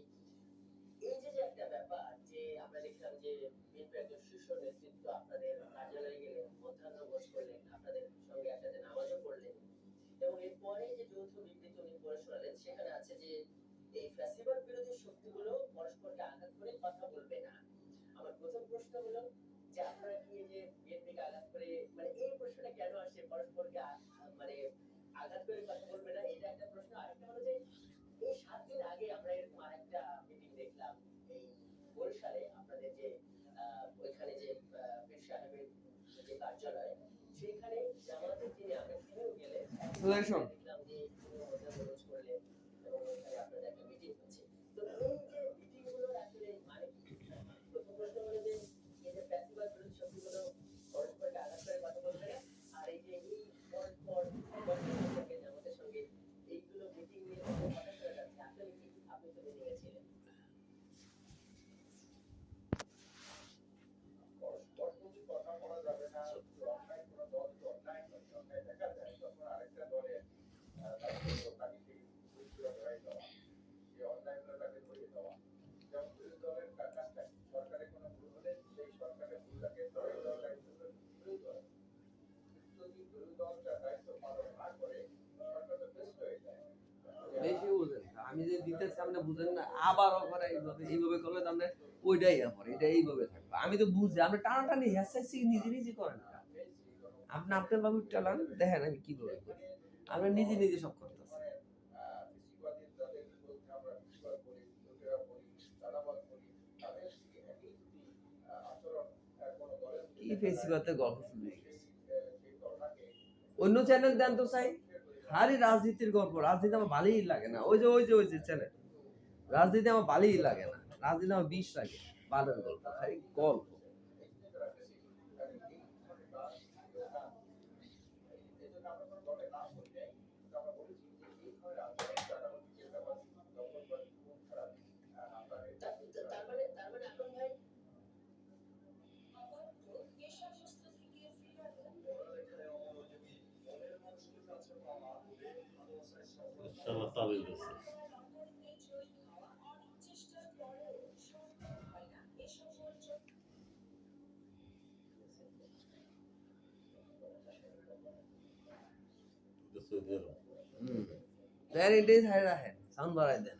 এই যে যে একটা ব্যাপার যে আমরা দেখলাম যে বিএনপি একজন শীর্ষ নেতৃত্ব আপনাদের কার্যালয়ে গেলেন, মধ্যাহ্নভোজ করলেন, আপনাদের সঙ্গে একসাথে নামাজও পড়লেন এবং এরপরে যে যৌথ বিবৃতি উনি পড়ে শোনালেন সেখানে আছে যে এই ফ্যাসিবাদ বিরোধী শক্তিগুলো পরস্পরকে আঘাত করে কথা বলবে না। আমার প্রথম প্রশ্ন হলো যে আপনারা কি এই যে বিএনপিকে আঘাত করে মানে এই প্রশ্নটা কেন আসে পরস্পরকে মানে আঘাত করে কথা বলবে না এটা একটা প্রশ্ন। আরেকটা হলো যে এই ৭ দিন আগে আমরা এরকম আরেকটা মিটিং দেখলাম এই বরিশালে আপনাদের যে ওইখানে যে পীর সাহেবের যে কার্যালয় সেখানে জামাতের যিনি আমির তিনিও গেলেন সুদর্শন দেখলাম যে তিনিও মধ্যপ্রবেশ করলেন এবং ওইখানে আপনাদের একটা মিটিং হচ্ছে। তো এই যে মিটিং গুলোর আসলে মানে কি? প্রথম প্রশ্ন হলো যে এই যে ফ্যাসিবাদ বিরোধী শক্তিগুলো পরস্পরকে আঘাত করে কথা বলবে না আর এই যে এই পরস্পর বন্ধুদের সঙ্গে জামাতের সঙ্গে এইগুলো মিটিং নিয়ে কথা শোনা যাচ্ছে আসলে কি আপনি তো মিটিং এ ছিলেন। পরস্পরকে কথা বলা যাবে না, যে অন্যায় কোনো দল যদি অন্যায় করে, অন্যায় দেখা যায় তখন আরেকটা দলের দায়িত্ব হলো তাকে সেই ভুলগুলো ধরাই দেওয়া, যে অন্যায়গুলো তাকে ধরিয়ে দেওয়া। যেমন বিরোধী দলের কাজটা কি? সরকারের কোনো ভুল হলে সেই সরকারের ভুলটাকে ধরিয়ে দেওয়ার দায়িত্ব হলো বিরোধী দলের। কিন্তু যদি বিরোধী দলটা দায়িত্ব পালন না করে সরকার তো ব্যস্ত হয়ে যায়। বেশি বুঝেন না। আমি যে দিতেছি আপনি বুঝেন না, আবার ওখানে এইভাবে করলে তাহলে ওইটাই আমার এটা এইভাবে থাকবে। আমি তো বুঝি আপনি টানাটানি হেসাইছি নিজে নিজে করেন না। আপনি আপনার ভাবে চালান, দেখেন আমি কিভাবে করি। আপনি নিজে নিজে সব করতেছেন। ফেসিবাদী যাদের বিরুদ্ধে আমরা ফেসিবাদ বলি, লুটেরা বলি, চাঁদাবাজ বলি, তাদের কি একই যদি আচরণ কোনো দলের কি ফেসিবাদের গল্প শুনে গেছি। সেই দলটাকে অন্য চ্যানেল দেন তো চাই, হারি রাজনীতির গল্প। রাজনীতি আমার ভালোই লাগে না। ওই যে চ্যানেল, রাজনীতি আমার ভালোই লাগে না। রাজনীতি আমার বিষ লাগে। বালের গল্প, খালি গল্প। তার মানে এখন ভাই ইনশাআল্লাহ তাবিজ আছে। এটা সৌদি আরব। দেন এটাই হাই রাখেন, সাউন্ড বাড়াই দেন।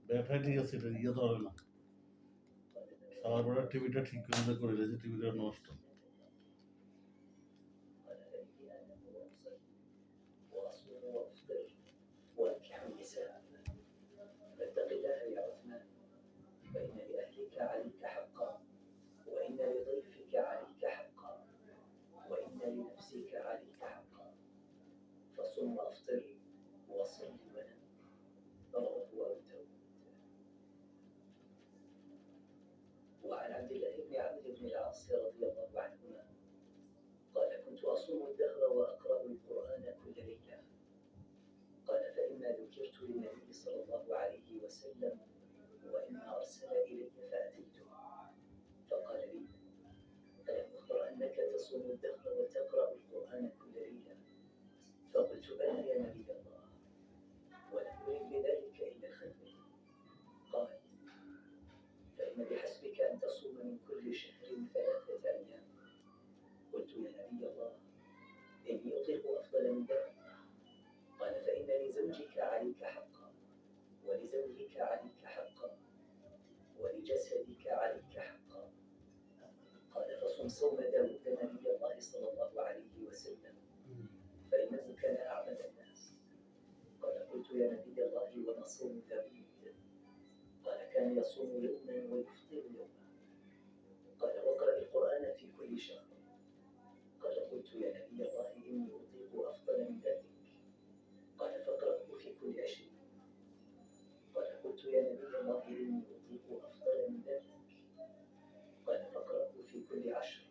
ব্যাটারি ঠিক আছে, এটা ইয়ে ধরে না। সারা বেলা টিভিটা ঠিক করে দিয়েছে, টিভিটা নষ্ট। وأصوم وأفطر وأنكح النساء فاتق الله يا عثمان فإن لأهلك عليك حقا وإن لضيفك عليك حقا وإن لنفسك عليك حقا فصم وأفطر وصل ونم رواه أبو داود. وعن عبد الله بن عمرو بن العاص رضي الله عنهما قال كنت أصوم الدهر وأقرأ القرآن كل ليلة قال فإما ذكرت للنبي صلى الله عليه وسلم وإما أرسل إلي فأتيته فقال لي ألم أخبر أنك تصوم الدهر وتقرأ القرآن كل ليلة فقلت بلى يا نبي الله ولم أرد بذلك إلا خير قال فإن بحسبك أن تصوم من كل شهر 3 أيام قلت يا نبي الله إني أطيق أفضل من ذلك قال فإن لزوجك عليك حقا ولزوجك عليك حقا ولجسدك عليك حقا قال فصم صوم داود نبي الله صلى الله عليه وسلم فإنه كان أعبد الناس قال قلت يا نبي الله وما صوم داود قال كان يصوم يوما ويفطر يوما قال واقرأ القرآن في كل شهر قال قلت يا نبي الله إني أطيق أفضل من ذلك قال فاقرأه في كل 20 قال قلت يا نبي الله إني أطيق أفضل من ذلك قال فاقرأه في كل 10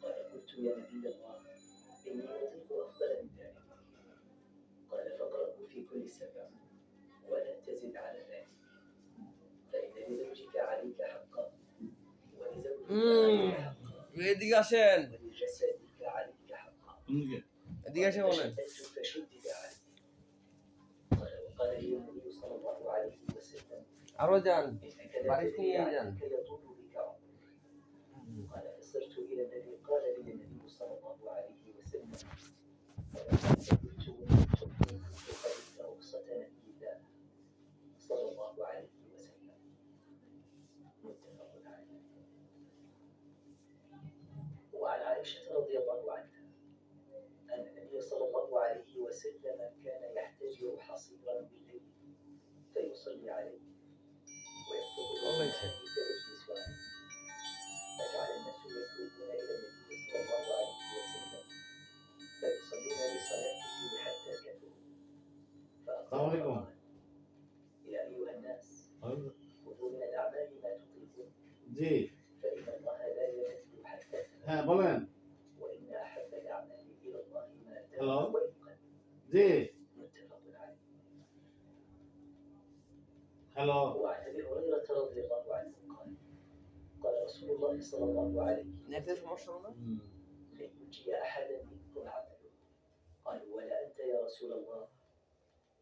قال قلت يا نبي الله إني أطيق أفضل من ذلك. قال فاقرأه في كل 7 ولا تزد على ذلك، فإن لزوجك عليك حقا ولزوجك عليك حقا এদিকে আসেন, ولجسدك عليك حقا তুমি এদিকে এসে বলেন। فشددت فشدد عليه. قال وقال لي النبي صلى الله عليه وسلم আরো যান, إنك لا বাড়ি تدري নিয়ে যান। عليك يطول بك عمرك. قال فصرت إلى الذي قال لي النبي صلى الله عليه وسلم فلما سمعت فقدت رخصة نبي الله صلى الله عليه وسلم. متفق عليه. وعن عائشة رضي الله عنها أن النبي صلى الله عليه وسلم كان يحتجر حصيرا بالليل فيصلي عليه ويكتب الله يسلمك. فيجلس عليه، فجعل الناس يكتبون إلى النبي صلى الله عليه وسلم فيصلون بصلاته حتى كثروا. السلام عليكم. فقال يا أيها الناس خذوا من الأعمال ما تطيقون জি فإن الله لا يمد حتى হ্যাঁ تملوا বলেন وإن أحب الأعمال إلى الله ما Hello? دام وإن قل. জি متفق عليه. হ্যালো وعن أبي هريرة رضي الله عنه قال قال رسول الله صلى الله عليه নেটের وسلم সমস্যা হলো? لينجي أحدا منكم عمله. قالوا ولا أنت يا رسول الله؟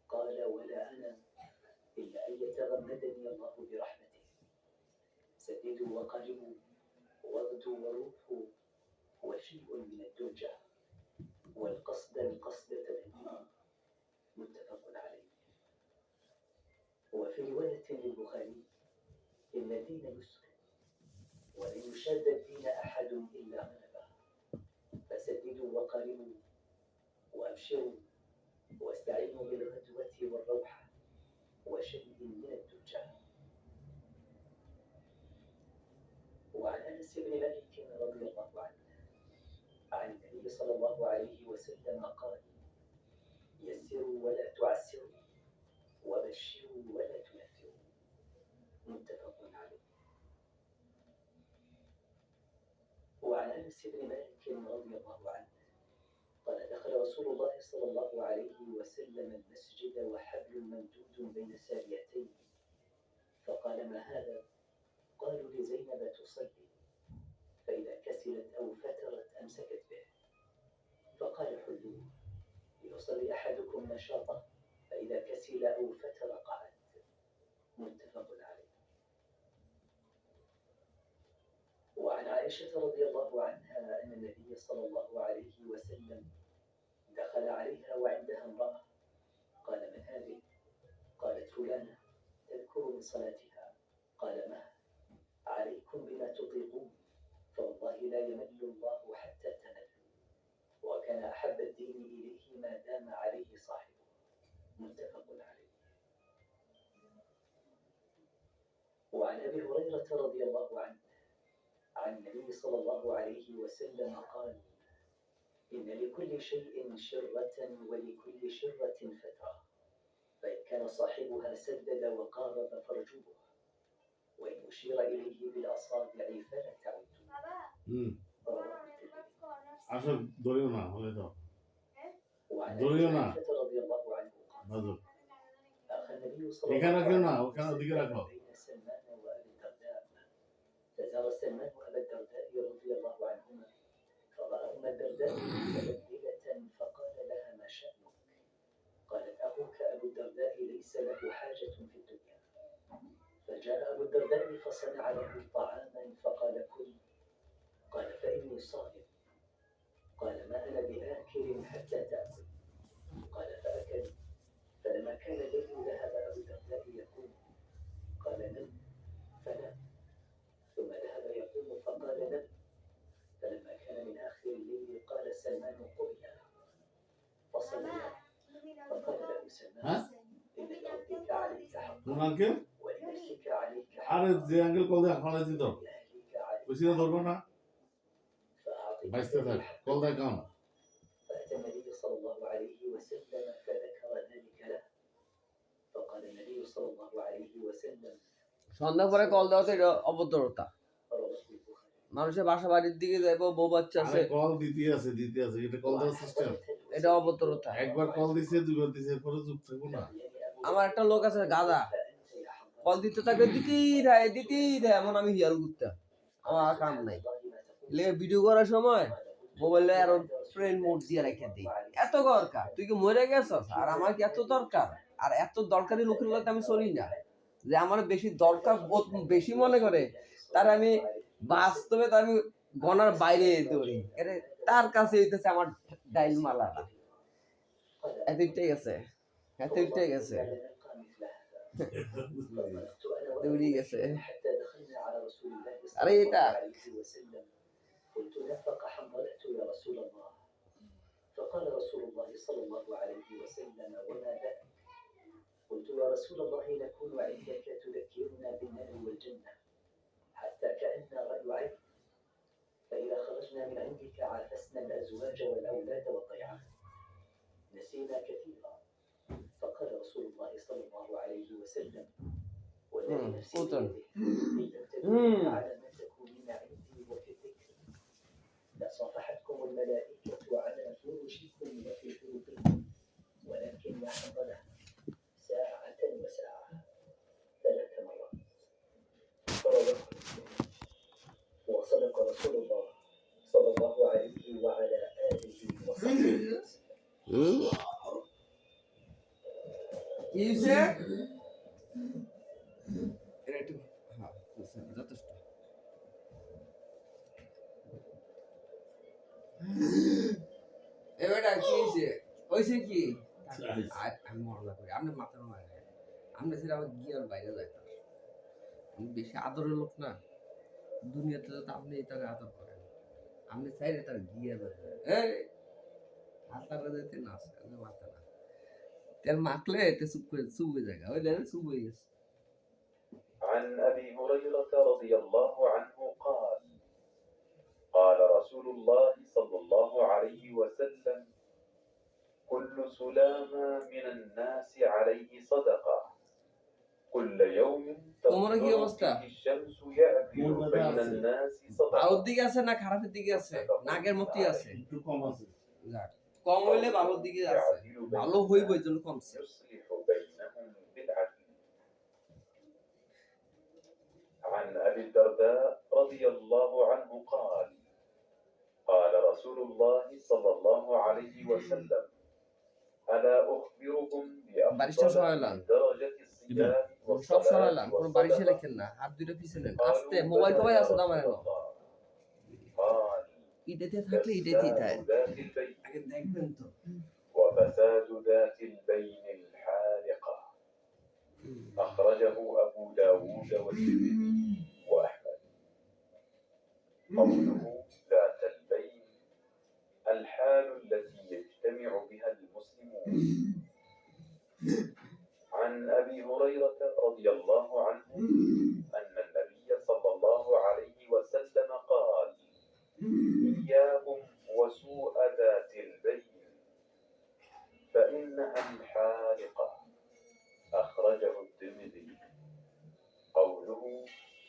قال ولا أنا إلا أن يتغمدني الله برحمته. سددوا وقاربوا واغدوا وروحوا وشيء من الدرجة والقصد القصدة مني. متفق عليه. وفي رواية للبخاري إن الدين يسر ولن يشاد الدين أحد إلا غلبه، فسددوا وقاربوا وأبشروا واستعينوا بالغدوة والروحة وشيء من الدجى. وعن أنس بن مالك رضي الله عنه عن النبي صلى الله عليه وسلم قال يسروا ولا تعسروا وبشروا ولا تنفروا. متفق عليه. وعن أنس بن مالك رضي الله عنه قال دخل رسول الله صلى الله عليه وسلم المسجد وحبل ممدود بين ساريتين فقال ما هذا؟ قالوا لزينب تصلي، فإذا كسلت أو فترت أمسكت به، فقال حلوه ليصلي أحدكم نشاطه فإذا كسل أو فتر قعد. متفق عليه. وعن عائشة رضي الله عنها أن النبي صلى الله عليه وسلم دخل عليها وعندها امرأة قال من هذه؟ قالت فلانة تذكر من صلاتها. قال ما؟ عليكم بما تطيقون فوالله لا يمل الله حتى تملوا، وكان أحب الدين إليه ما دام عليه صاحبه. متفق عليه. وعن أبي هريرة رضي الله عنه عن النبي صلى الله عليه وسلم قال إن لكل شيء شرة ولكل شرة فترة، فإن كان صاحبها سدد وقارب فارجوه، وإن أشير إليه بالأصابع فلا تعودوا. হুম رواه الترمذي. আসো দৌড়িও না হলে তো وعن دوريو أبي نا. هريرة رضي الله عنه قال নাজর أخى النبي صلى এখানে الله রাখিও না عليه ওখানে ওদিকে রাখো وسلم بين سلمان وأبي الدرداء، فزار سلمان أبا الدرداء رضي الله عنهما فرأهما الدرداء متبدلة فقال لها ما شأنك؟ قالت أخوك أبو الدرداء ليس له حاجة في الدنيا. فجاء أبو الدرداء فصنع له طعاما فقال كل. قال فإني صائم. قال ما أنا بآكل حتى تأكل. قال فأكل. فلما كان الليل ذهب أبو الدرداء يقوم. قال نم. فنام. ثم ذهب يقوم فقال نم. فلما كان من آخر الليل قال سلمان قم يا فصلى. فقال له سلمان ها إن لربك عليك حق কোন আঙ্কেল ولنفسك عليك আরে حق যে আঙ্কেল কল দেয় ফলাইছি তো ولأهلك عليك বেশি ধরবো না فأعطي বাইশটা থাক কল দেয় কাম فأتى النبي صلى الله عليه وسلم فذكر ذلك له فقال النبي صلى الله عليه وسلم সন্ধ্যা পরে কল দেওয়া তো এটা অভদ্রতা। رواه البخاري. মানুষের বাসা বাড়ির দিকে যাইবো, বউ বাচ্চা আছে, কল দিতে আছে এটা কল দেওয়ার সিস্টেম। এটা অবতরতা। একবার কল দিছে, দুইবার দিছে, পরে চুপ থাকবো না। আমার একটা লোক আছে গাদা, কল দিতে থাকে, দিতেই দেয়, এমন আমি হিয়াল করতে, আমার আর কাম নাই। ভিডিও করার সময় মোবাইলে আরো ফ্রেন্ড মোড দিয়ে রেখে দিই। এত দরকার, তুই কি মরে গেছস? আর আমার কি এত দরকার? আর এত দরকারি লোকের মধ্যে আমি চলি না, যে আমার বেশি দরকার বেশি মনে করে তার আমি বাস্তবে তার আমি গনার বাইরে দৌড়ি। তার কাছে হইতেছে আমার ডাইল মালাটা, এতটাই গেছে, এতটাই গেছে, দৌড়ি গেছে। আরে এটা قلت نفق حنظلة يا رسول الله فقال رسول الله صلى الله عليه وسلم وما ذاك قلت يا رسول الله نكون عندك تذكرنا بالنار والجنة حتى كأن رأي عين فإذا خرجنا من عندك عافسنا الأزواج والأولاد والضيعة نسينا كثيرا فقال رسول الله صلى الله عليه وسلم والذي نفسي بيده إن لم تدلوا على ما تكونين عندي وفي الذكر لصافحتكم الملائكة على فرشكم وفي حروبكم ولكن يا حنظلة ساعة وساعة 3 مرات رواه مسلم. وصدق رسول الله صلى الله عليه وعلى آله وصحبه وسلم. কি হইছে? এটা একটু হ্যাঁ যথেষ্ট। এবারে কি হইছে? হইছে কি? আমি মজা করি, আপনি মাথা মারে, আপনি সেটা আমার গিয়ার বাইরে যাইতাম। আমি বেশি আদরের লোক না দুনিয়াতে, তো আপনি তাকে আদর করেন, আপনি চাইলে তার গিয়ার বাইরে এই হাতারে যেতে না আসে, আপনি মাথা না তেল মাখলে এতে চুপ হয়ে যায়, ওই দেখেন চুপ হয়ে গেছে। عن أبي هريرة رضي الله عنه قال قال رسول الله صلى الله عليه وسلم كل سلامة من الناس عليه صدقة كل يوم তোমরা কি تطلع অবস্থা? فيه الشمس يعدل بين الناس ভালোর صدقة দিকে আছে না খারাপের দিকে আছে? নাগের মতই আছে। একটু কম আছে। যাক, কম হইলে ভালোর দিকে আছে, ভালো হইব এই জন্য কমছে। يصلح بينهم بالعدل. عن أبي الدرداء رضي الله عنه قال قال رسول الله صلى الله عليه وسلم ألا أخبركم বারিশটা بأفضل সরাইলাম, من درجة الصيام সব والصلاة সরাইলাম, কোনো বারিশে والصدقة লেখেন না, হাত দুটো পিছনে নেন, قالوا আস্তে, মোবাইল بلى টোবাইল يا আছে رسول দামার এলো, الله قال ইটেতে থাকলে ইটেতেই فساد থাকে, ذات البين আগে দেখবেন তো। وفساد ذات البين الحالقة أخرجه أبو داود والترمذي وأحمد. قوله ذات البين الحال التي يجتمع بها المسلمون. عن أبي هريرة رضي الله عنه أن النبي صلى الله عليه وسلم قال إياكم وسوء ذات البين فإنها الحالقة أخرجه الترمذي. قوله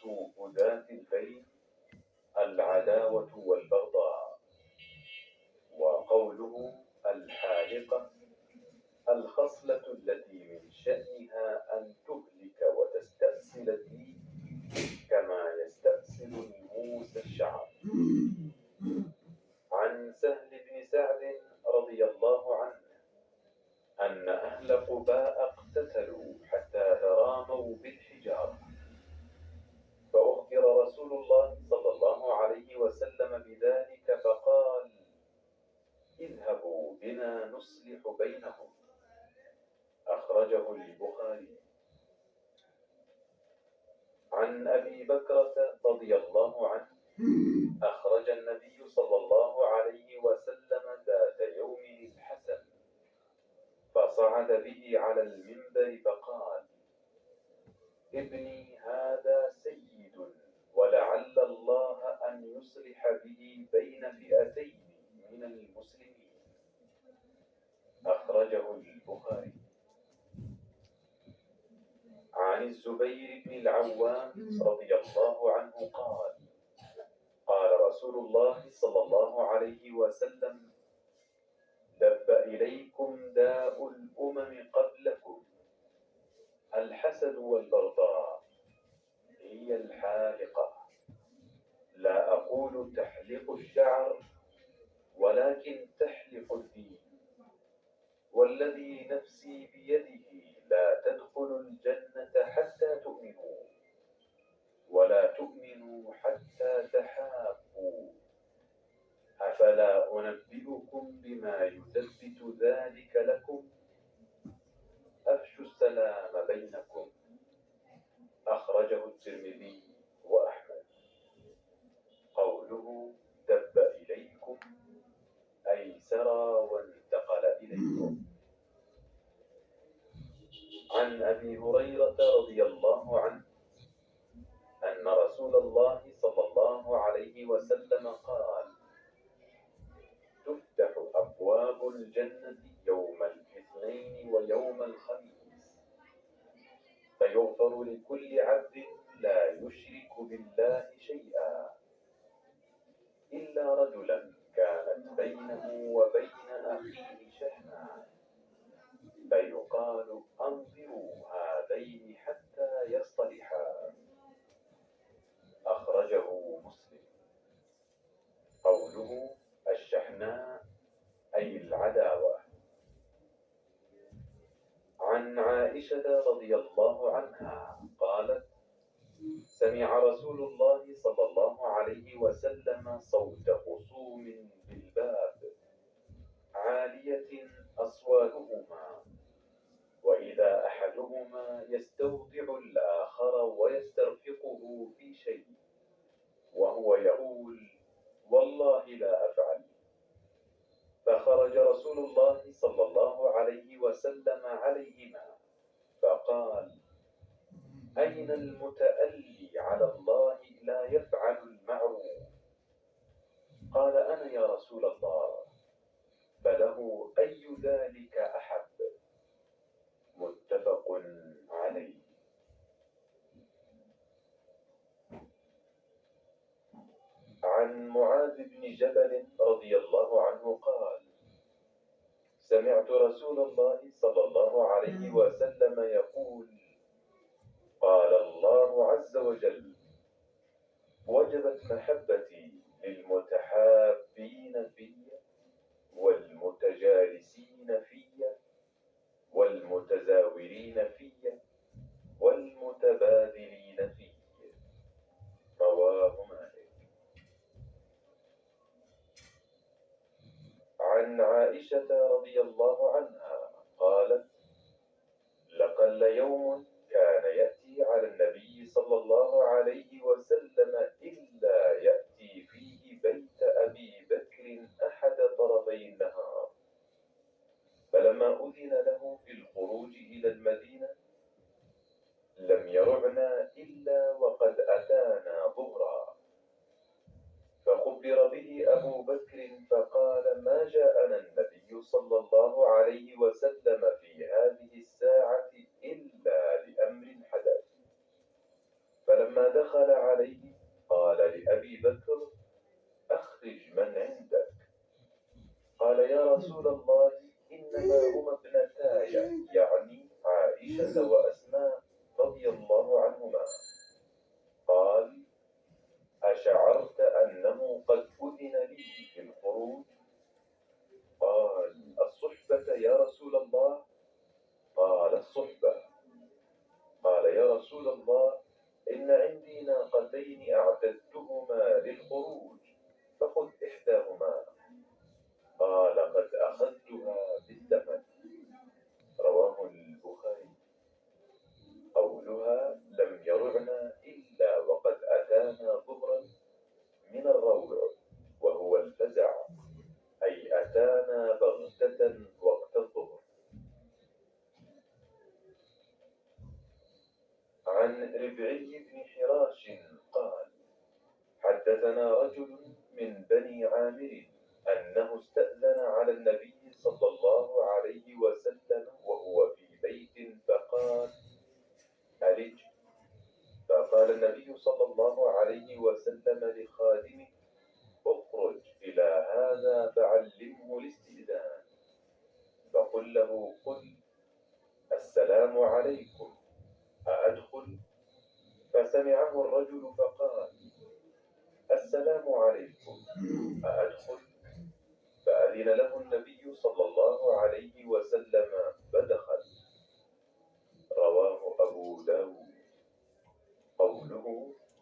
سوء ذات البين العداوة والبغضاء وقوله الحالقة الخصلة التي من شأنها أن تهلك وتستأصل الدين كما يستأصل الموس الشعر. عن سهل بن سعد رضي الله عنه أن أهل قباء اقتتلوا حتى تراموا بالحجارة فأخبر رسول الله صلى الله عليه وسلم بذلك فقال اذهبوا بنا نصلح بينهم. أخرجه البخاري. عن أبي بكرة رضي الله عنه أخرج النبي صلى الله عليه وسلم ذات يوم الحسن فصعد به على المنبر فقال ابني هذا سيد ولعل الله أن يصلح به بين فئتين من المسلمين. أخرجه البخاري. عن الزبير بن العوام رضي الله عنه قال قال رسول الله صلى الله عليه وسلم دب إليكم داء الأمم قبلكم الحسد والبغضاء هي الحالقة لا أقول تحلق الشعر ولكن تحلق الدين والذي نفسي بيده لا تدخلوا الجنة حتى تؤمنوا ولا تؤمنوا حتى تحابوا أفلا أنبئكم بما يثبت ذلك لكم أفشوا السلام بينكم أخرجه الترمذي وأحمد قوله دب إليكم أي سرى وانتقل إليكم. عن أبي هريرة رضي الله عنه أن رسول الله صلى الله عليه وسلم قال تفتح أبواب الجنة يوم الاثنين ويوم الخميس فيغفر لكل عبد لا يشرك بالله شيئا إلا رجلا كانت بينه وبين أخيه شحناء فيقال أنظروا هذين حتى يصطلحا أخرجه مسلم. قوله الشحناء أي العداوة. عن عائشة رضي الله عنها قالت سمع رسول الله صلى الله عليه وسلم صوت خصوم بالباب عالية أصواتهما وإذا أحدهما يستودع الآخر ويسترفقه في شيء وهو يقول والله لا أفعل فخرج رسول الله صلى الله عليه وسلم عليهما فقال أين المتألي على الله لا يفعل المعروف قال أنا يا رسول الله فله أي ذلك أحب متفق عليه. عن معاذ بن جبل رضي الله عنه قال سمعت رسول الله صلى الله عليه وسلم يقول قال الله عز وجل وجبت محبتي للمتحابين في والمتجالسين في والمتزاورين في والمتبادلين في. رواه مالك. عن عائشة رضي الله عنها قالت لقل يوم كان يأتي على النبي صلى الله عليه وسلم إلا يأتي فيه بيت أبي بكر أحد طرفي النهار فلما أذن له في الخروج إلى المدينة لم يرعنا إلا وقد أتانا ظهرا فخبر به أبو بكر فقال ما جاءنا النبي صلى الله عليه وسلم في هذه الساعة إلا لأمر حدث فلما دخل عليه قال لأبي بكر أخرج من عندك قال يا رسول الله إنما هما ابنتاي يعني عائشة وأسماء رضي الله عنهما قال أشعرت أنه قد أذن لي في الخروج قال الصحبة يا رسول الله قال الصحبة قال يا رسول الله إن عندي ناقتين أعتدتهما للخروج فخذ إحداهما قال قد أخذتها بالثمن. رواه البخاري. قولها لم يرعنا إلا وقد أتانا ظهرا من الروع وهو الفزع أي أتانا بغتة وقت الظهر. عن ربعي بن حراش قال حدثنا رجل من بني عامر أنه استأذن على النبي صلى الله عليه وسلم وهو في بيت فقال ألج فقال النبي صلى الله عليه وسلم لخادمه فعلمه الاستئذان فقل له قل السلام عليكم أأدخل؟ فسمعه الرجل فقال السلام عليكم أأدخل؟ فأذن له النبي صلى الله عليه وسلم فدخل. رواه أبو داود. قوله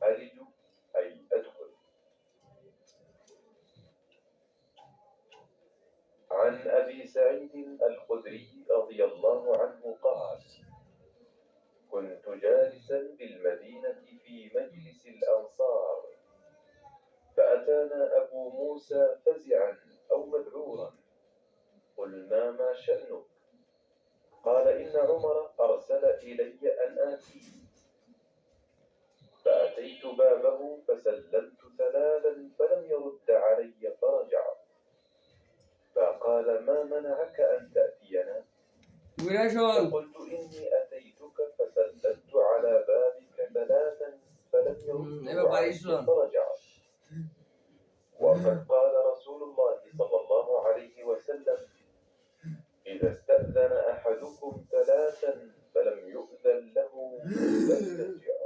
ألج أي أدخل. عن أبي سعيد الخدري رضي الله عنه قال كنت جالسا بالمدينة في مجلس الأنصار فأتانا أبو موسى فزعا أو مذعورا قلنا ما شأنك؟ قال إن عمر أرسل إلي أن آتيه فأتيت بابه فسلمت ثلاثا فلم يرد علي فرجع فقال ما منعك أن تأتينا؟ বিরাশন فقلت إني أتيتك فسلمت على بابك ثلاثا فلم يرد এবার علي পারিস না। فرجع وقد قال رسول الله صلى الله عليه وسلم إذا استأذن أحدكم ثلاثا فلم يؤذن له فليرجع.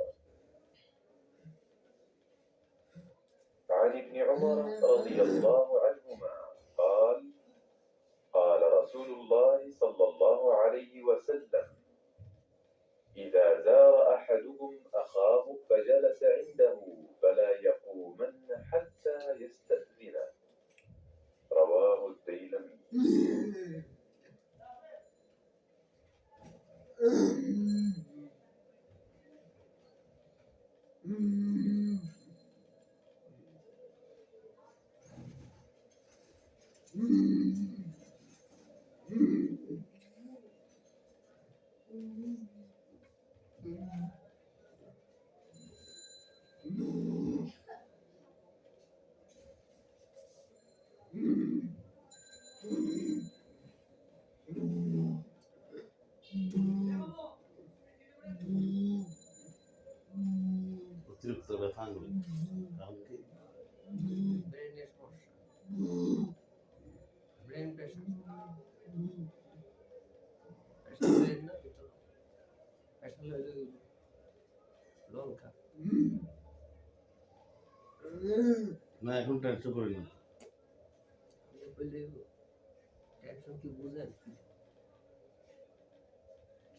عن ابن عمر رضي الله عنهما قال قال رسول الله صلى الله عليه وسلم إذا زار أحدكم أخاه فجلس عنده فلا يقومن حتى يستأذن. رواه الديلمي. অতিরিক্ত ব্যথা আঙুলে কারণ কি ব্রেনের সমস্যা, ব্রেন প্রেশার, প্রেশার ব্রেন না কিন্তু প্রেশার হইলে লোন খা। না এখন টেনশন করি না আপনি বললে টেনশন কি বুঝেন?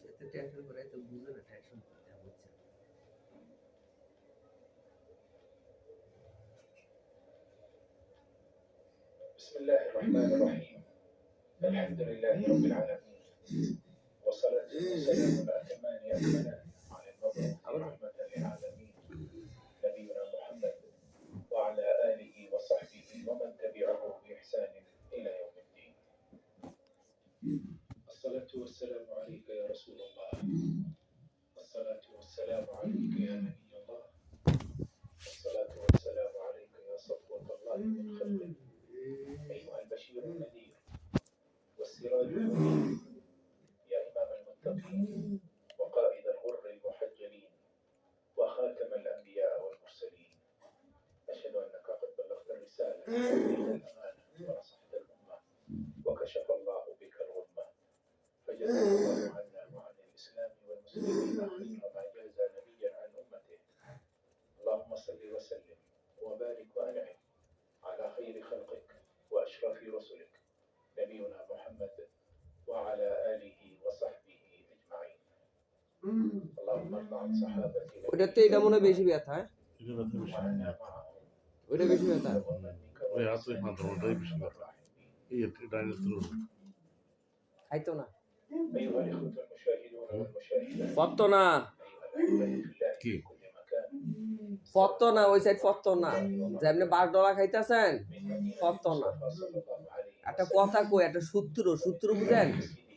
এতে টেনশন করে তো বুঝে না টেনশন করতে বুঝছেন। بسم الله الرحمن الرحيم. الحمد لله رب العالمين والصلاة والسلام الأتمان الأكملان على المبعوث رحمة للعالمين نبينا محمد وعلى آله وصحبه ومن تبعه بإحسان إلى يوم الدين. الصلاة والسلام عليك يا رسول الله. الصلاة والسلام عليك يا نبي الله. الصلاة والسلام عليك يا صفوة الله من خلقه أيها البشير النذير والسراج المنير يا إمام المتقين وقائد الغر المحجلين وخاتم الأنبياء والمرسلين. أشهد أنك قد بلغت الرسالة وأديت الأمانة ونصحت الأمة وكشف الله بك الغمة فجزاك الله عنا وعن الإسلام والمسلمين خير ما جازى نبيا عن أمته. اللهم صل وسلم وبارك وأنعم على خير خلقك وأشرف رسلك نبينا محمد وعلى آله وصحبه أجمعين. اللهم ارض عن صحابة ওটাতে এটা মনে হয় বেশি ব্যথা, হ্যাঁ এটা ব্যথা বেশি وعنا معهم ওইটা বেশি ব্যথা। ওই হাত ওই মাথা ওটাই বেশি ব্যথা এই ডাইনের তুলনা খাইতো না أيها الإخوة المشاهدون والمشاهدات ফত্ত না, أيها الأحبة في كيف؟ كل مكان ফত্ত না, ওই সাইড ফত্ত না, যেমনি $5 খাইতেছেন ফত্ত না। صلى الله عليه একটা কথা কই, একটা সূত্র বুঝেন?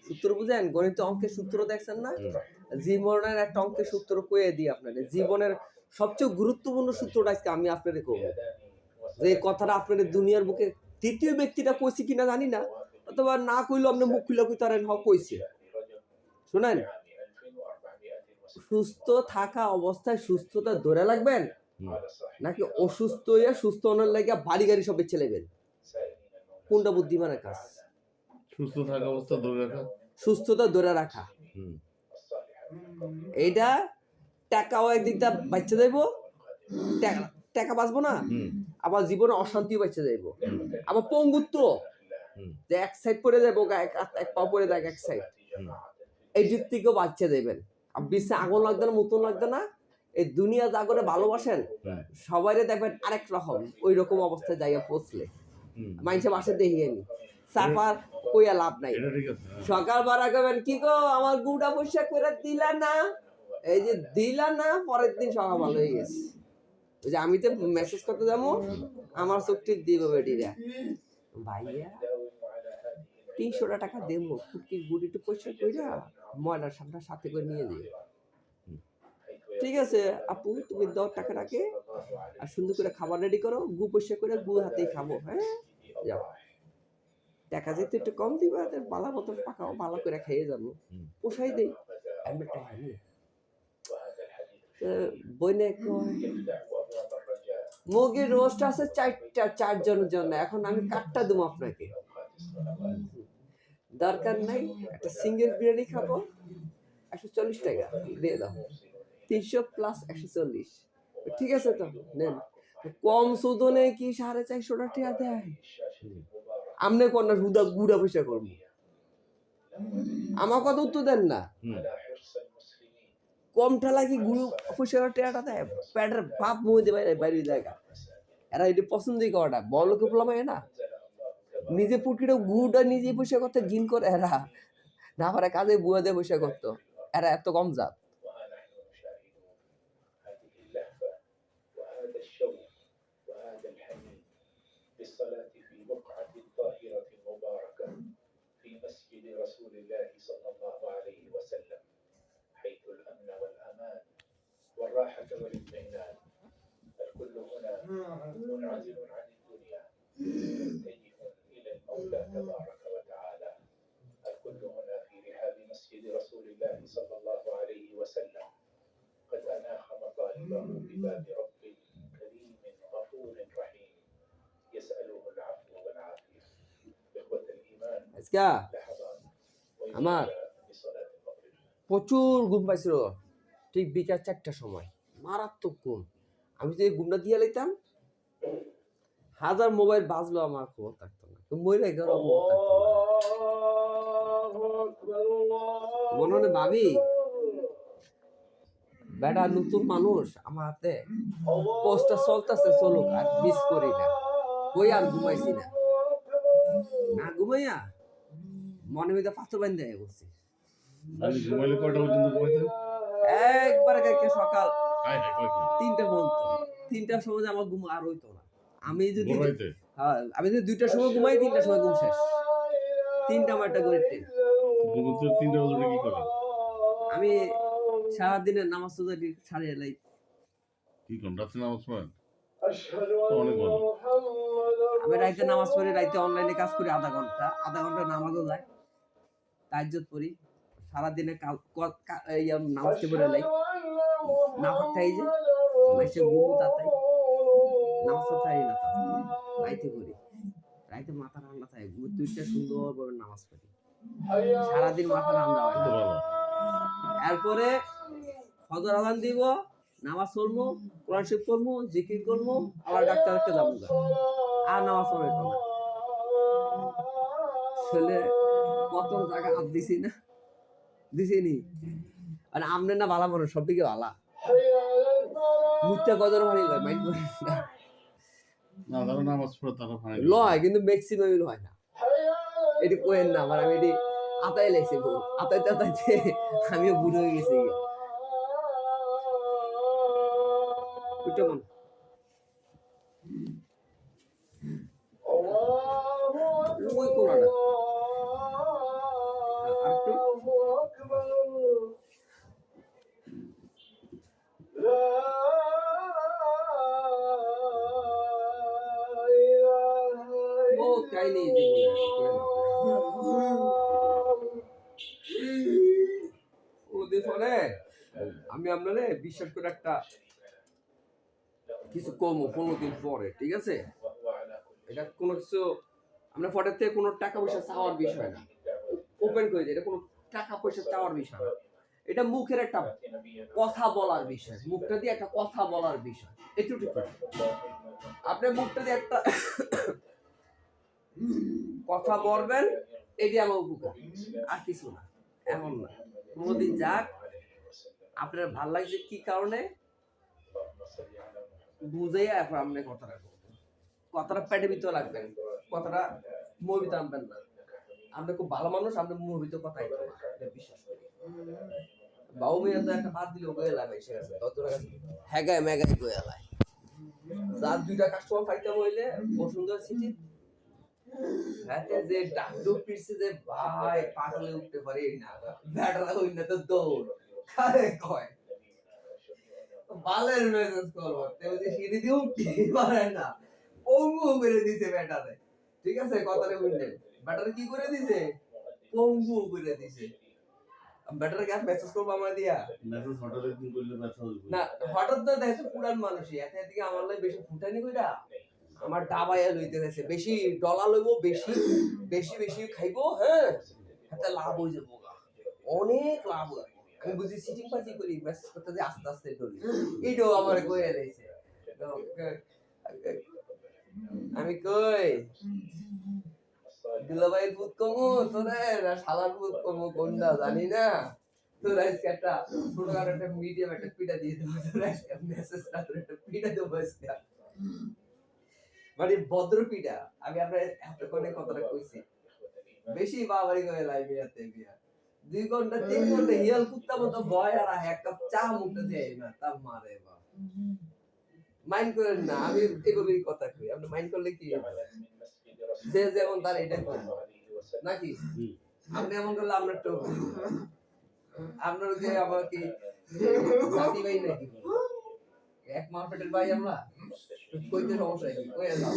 সূত্র বুঝেন? গণিত অঙ্কের সূত্র দেখছেন না? জীবনের একটা অঙ্কের সূত্র কয়ে দিই আপনাদের। জীবনের সবচেয়ে গুরুত্বপূর্ণ সূত্রটা আজকে আমি আপনাদের কব। যে কথাটা আপনাদের দুনিয়ার বুকে তৃতীয় ব্যক্তিটা কইছি কিনা জানি না, অথবা না কইলেও আপনি মুখ খুলে কইতে পারেন হ কইছে। শুনেন, সুস্থ থাকা অবস্থায় সুস্থতা ধরে রাখবেন নাকি অসুস্থ হইয়া সুস্থ হওয়ার লাগে বাড়ি গাড়ি সব বেছে নেবেন? কোনটা বুদ্ধিমানের কাজ? সুস্থ থাকা অবস্থা ধরে রাখা। সুস্থতা ধরে রাখা। হুম। এইটা টাকাও একদিকটা বাচ্চা যাইব, টাকা বাঁচবো না, হুম। আবার জীবনে অশান্তিও বাচ্চা যাইব, হুম। আবার পঙ্গুত্ব হুম। যে এক সাইড পড়ে যাবো, এক পা পড়ে দেখ এক সাইড, হুম। এই দিক থেকেও বাচ্চা যাইবেন। আর বিশ্বে আগুন লাগবে না, মতন লাগবে না। এই দুনিয়া যা করে ভালোবাসেন হুম। সবাই দেখবেন আরেক রকম, ওই রকম অবস্থায় জায়গা পৌঁছলে হুম। মানুষের বাসে দেখিয়ে নি সাফার কইয়া লাভ নাই। এটা ঠিক আছে। হ্যাঁ। সকাল বেলা কবেন কি গো আমার গুড়া পয়সা করে দিলা না, এই যে দিলা না, পরের দিন সকাল ভালো হয়ে গেছে। ওই যে আমি তো মেসেজ করতে যাবো, আমার চোখ টিপ দিব বেটিরা, ভাইয়া 300 টাকা দেবো, কুটির গুড়ি একটু পয়সা কইরা ময়লার সামনে সাথে করে নিয়ে দিও। ঠিক আছে আপু, তুমি 10 টাকা রাখে আর সুন্দর করে খাবার রেডি করো, গু পয়সা করে গু হাতেই খাবো। হ্যাঁ যাও, টাকা যেহেতু একটু কম দিবা, বালা মতন পাকাও, ভালো করে খাইয়ে যাবো, পোষাই দেই। আমি টাকা নিই বইনে মুরগির রোস্ট আছে 4 জনের জন্য, এখন আমি কাটটা দেবো আপনাকে, দরকার নাই। একটা সিঙ্গেল বিরিয়ানি খাবো 140 টাকা দিয়ে দাও, 300 প্লাস 140। ঠিক আছে তো নেন। কম সুদনে কি 450 টাকা দেয়? আমনে কোনটা গুড়া পয়সা করবো, আমার কথা উত্তর দেন না। কম ঠেলা কি গুরু পয়সা টাকাটা দেয়? প্যাটের বাপ মুই দেবে বাইরে জায়গা, এরা এটা পছন্দই করাটা বড় লোকে বললাম না, নিজে পুটকিটা গুড়টা নিজে পয়সা করতে জিন করে এরা, না পারে কাজে বুয়া দিয়ে পয়সা করতো, এরা এত কম জাত। بالصلاة في بقعة طاهرة مباركة في مسجد رسول الله صلى الله عليه وسلم، حيث الأمن والأمان والراحة والاطمئنان. الكل هنا منعزل عن الدنيا، متجه إلى المولى تبارك وتعالى. الكل هنا في رحاب مسجد رسول الله صلى الله عليه وسلم، قد أناخ مطالبه بباب رب كريم غفور رحيم يسأله العفو والعافية. إخوة الإيمان، আজকে لحظات আমার بصلاة المغرب. প্রচুর ঘুম পাইছিল, ঠিক বিকাল 4টার সময়, মারাত্মক ঘুম। আমি যদি ঘুমটা দিয়ে লাইতাম, হাজার মোবাইল বাজলো আমার খবর থাকতো না, মরে গেল মনে মনে ভাবি বেটা নতুন মানুষ আমার হাতে পোস্টটা চলতেছে, চলুক আর মিস করি না, কই আর ঘুমাইছি না, না ঘুমাইয়া মনে মধ্যে পাথর বান্ধে বসছি। আমি ঘুমাইলে কয়টা পর্যন্ত ঘুমাইতেন? একবারে সকাল হাই হাই কয় কি? 3টা বলতো, 3টার সময় আমার ঘুম আর হইতো না। আমি যদি ঘুমাইতে? হ্যাঁ, আমি যদি 2টার সময় ঘুমাই, 3টার সময় ঘুম শেষ। 3টা আমার একটা করে ট্রেন। ঘুমোতে 3টা বাজে কি করেন? আমি সারাদিনের নামাজ রোজা ছাড়িয়ে লাই। কি কোন রাতে নামাজ পড়েন? অনেক ভালো। আমি রাইতে নামাজ পড়ি, রাইতে অনলাইনে কাজ করি আধা ঘন্টা নামাজও যায়, তাহাজ্জুদ পড়ি, সারাদিনে নামাজকে পড়ে লাই, নাফাক খাই যে মাইসে ঘুমু তাতাই, নামাজ খাই না, রাইতে পড়ি, রাইতে মাথা ঠান্ডা থাকে, 2টা সুন্দর ভাবে নামাজ পড়ি, সারাদিন মাথা ঠান্ডা হয় না। এরপরে ফজর আজান দিব, নামাজ পড়বো, কোরআন শরীফ পড়বো, জিকির করবো, আবার ডাক্তারকে যাবো, আর নামাজ পড়ে না। ছেলে কত জায়গা হাত দিছি না, দিছিনি, মানে আমনে না ভালো মানুষ, সব দিকে ভালা, মুখটা কদর ভালো লয়, মাইন্ড করে না, না তারা নামাজ পড়ে তারা ফাইন লয় কিন্তু ম্যাক্সিমামই লয় না। এটি কোয়েন না, আমার আমি এটি আতাই লাগছে, আতাইতে আতাইতে আমিও বুড়ো হয়ে গেছি। কেমন ওই কোনাটা ও তাই নেই পরে আমি আপনারে বিশ্বাস করে একটা কিছু কম 15 দিন পরে, ঠিক আছে, এটা কোনো কিছু আমরা ফটোর থেকে কোনো টাকা পয়সা চাওয়ার বিষয় না, ওপেন করে দিই, এটা কোনো টাকা পয়সা চাওয়ার বিষয় না, এটা মুখের একটা কথা বলার বিষয়, মুখটা দিয়ে একটা কথা বলার বিষয়, এটুকু। আপনি মুখটা দিয়ে একটা কথা বলবেন, এটি আমার উপকার, আর কিছু না, এমন না। কোনোদিন যাক, আপনার ভাল লাগছে কি কারণে বুঝে এখন আপনি কথাটা বলবেন, কথাটা পেটে ভিতরে রাখবেন, কথাটা মুখ ভিতরে আনবেন না। আপনি খুব ভালো মানুষ, আপনি মুখ ভিতরে কথাই বলবেন, এটা বিশ্বাস করি। বাবু মিয়া তো একটা বাদ দিলে গয়ে লাগে, সে আছে ততটা হ্যাগায় ম্যাগায় গয়ে লাগে। যার 2টা কাস্টমার পাইতাম হইলে বসুন্ধরা সিটি, রাতে যে ডাকডুক পিছছে যে ভাই পাগলে উঠতে পারি না, ব্যাটারা হই না তো দৌড় খারে কয় বালের মেসেজ করবো, তেও যে সিঁড়ি দিয়ে উঠতে পারে না, পঙ্গু করে দিছে ব্যাটারে। ঠিক আছে, কথাটা বুঝলেন? ব্যাটারে কি করে দিছে? পঙ্গু করে দিছে। ব্যাটারে কি মেসেজ করবো আমার দিয়া? মেসেজ হঠাৎ একদিন করলে ব্যথা হইবে না, হঠাৎ না, দেখো পুরান মানুষই এত এদিকে আমার লাগে বেশি ফুটানি কইরা আমার ডাবাইয়া লইতে গেছে, বেশি ডলা লইব, বেশি বেশি বেশি খাইবো, হ্যাঁ, হাতে লাভ হয়ে যাবো, অনেক লাভ হয়। আমি বুঝি সিটিং পাজি করি, মেসেজ করতে যে আস্তে আস্তে ডলি, এইটাও আমার কইয়া দিয়েছে। আমি কই দুলাভাইয়ের ভূত কমু তোরে না শালার ভূত কমু কোনটা জানি না, তোর আজকে একটা ছোটখাটো একটা মিডিয়াম একটা পিটা দিয়ে দেবো, তোর আজকে মেসেজটা তোর একটা পিটা দেবো আজকে, মানে ভদ্র পিটা। আমি আপনার এতক্ষণে কথাটা কইছি, বেশি বাবারি করে লাইভে এতে বিয়া 2 ঘন্টা 3 ঘন্টা হিয়াল কুত্তা মতো ভয়, আর এক কাপ চা মুখটা দেয় না, তা মারে বা মাইন্ড করেন না, আমি এইভাবেই কথা কই, আপনি মাইন্ড করলে কি যে যেমন তার এটা করবো নাকি? আপনি এমন করলে আপনার তো আপনার যে আবার কি জাতি ভাই নাকি, এক মার্কেটের ভাই আমরা, কইতে সমস্যা কি, কইয়া যাও,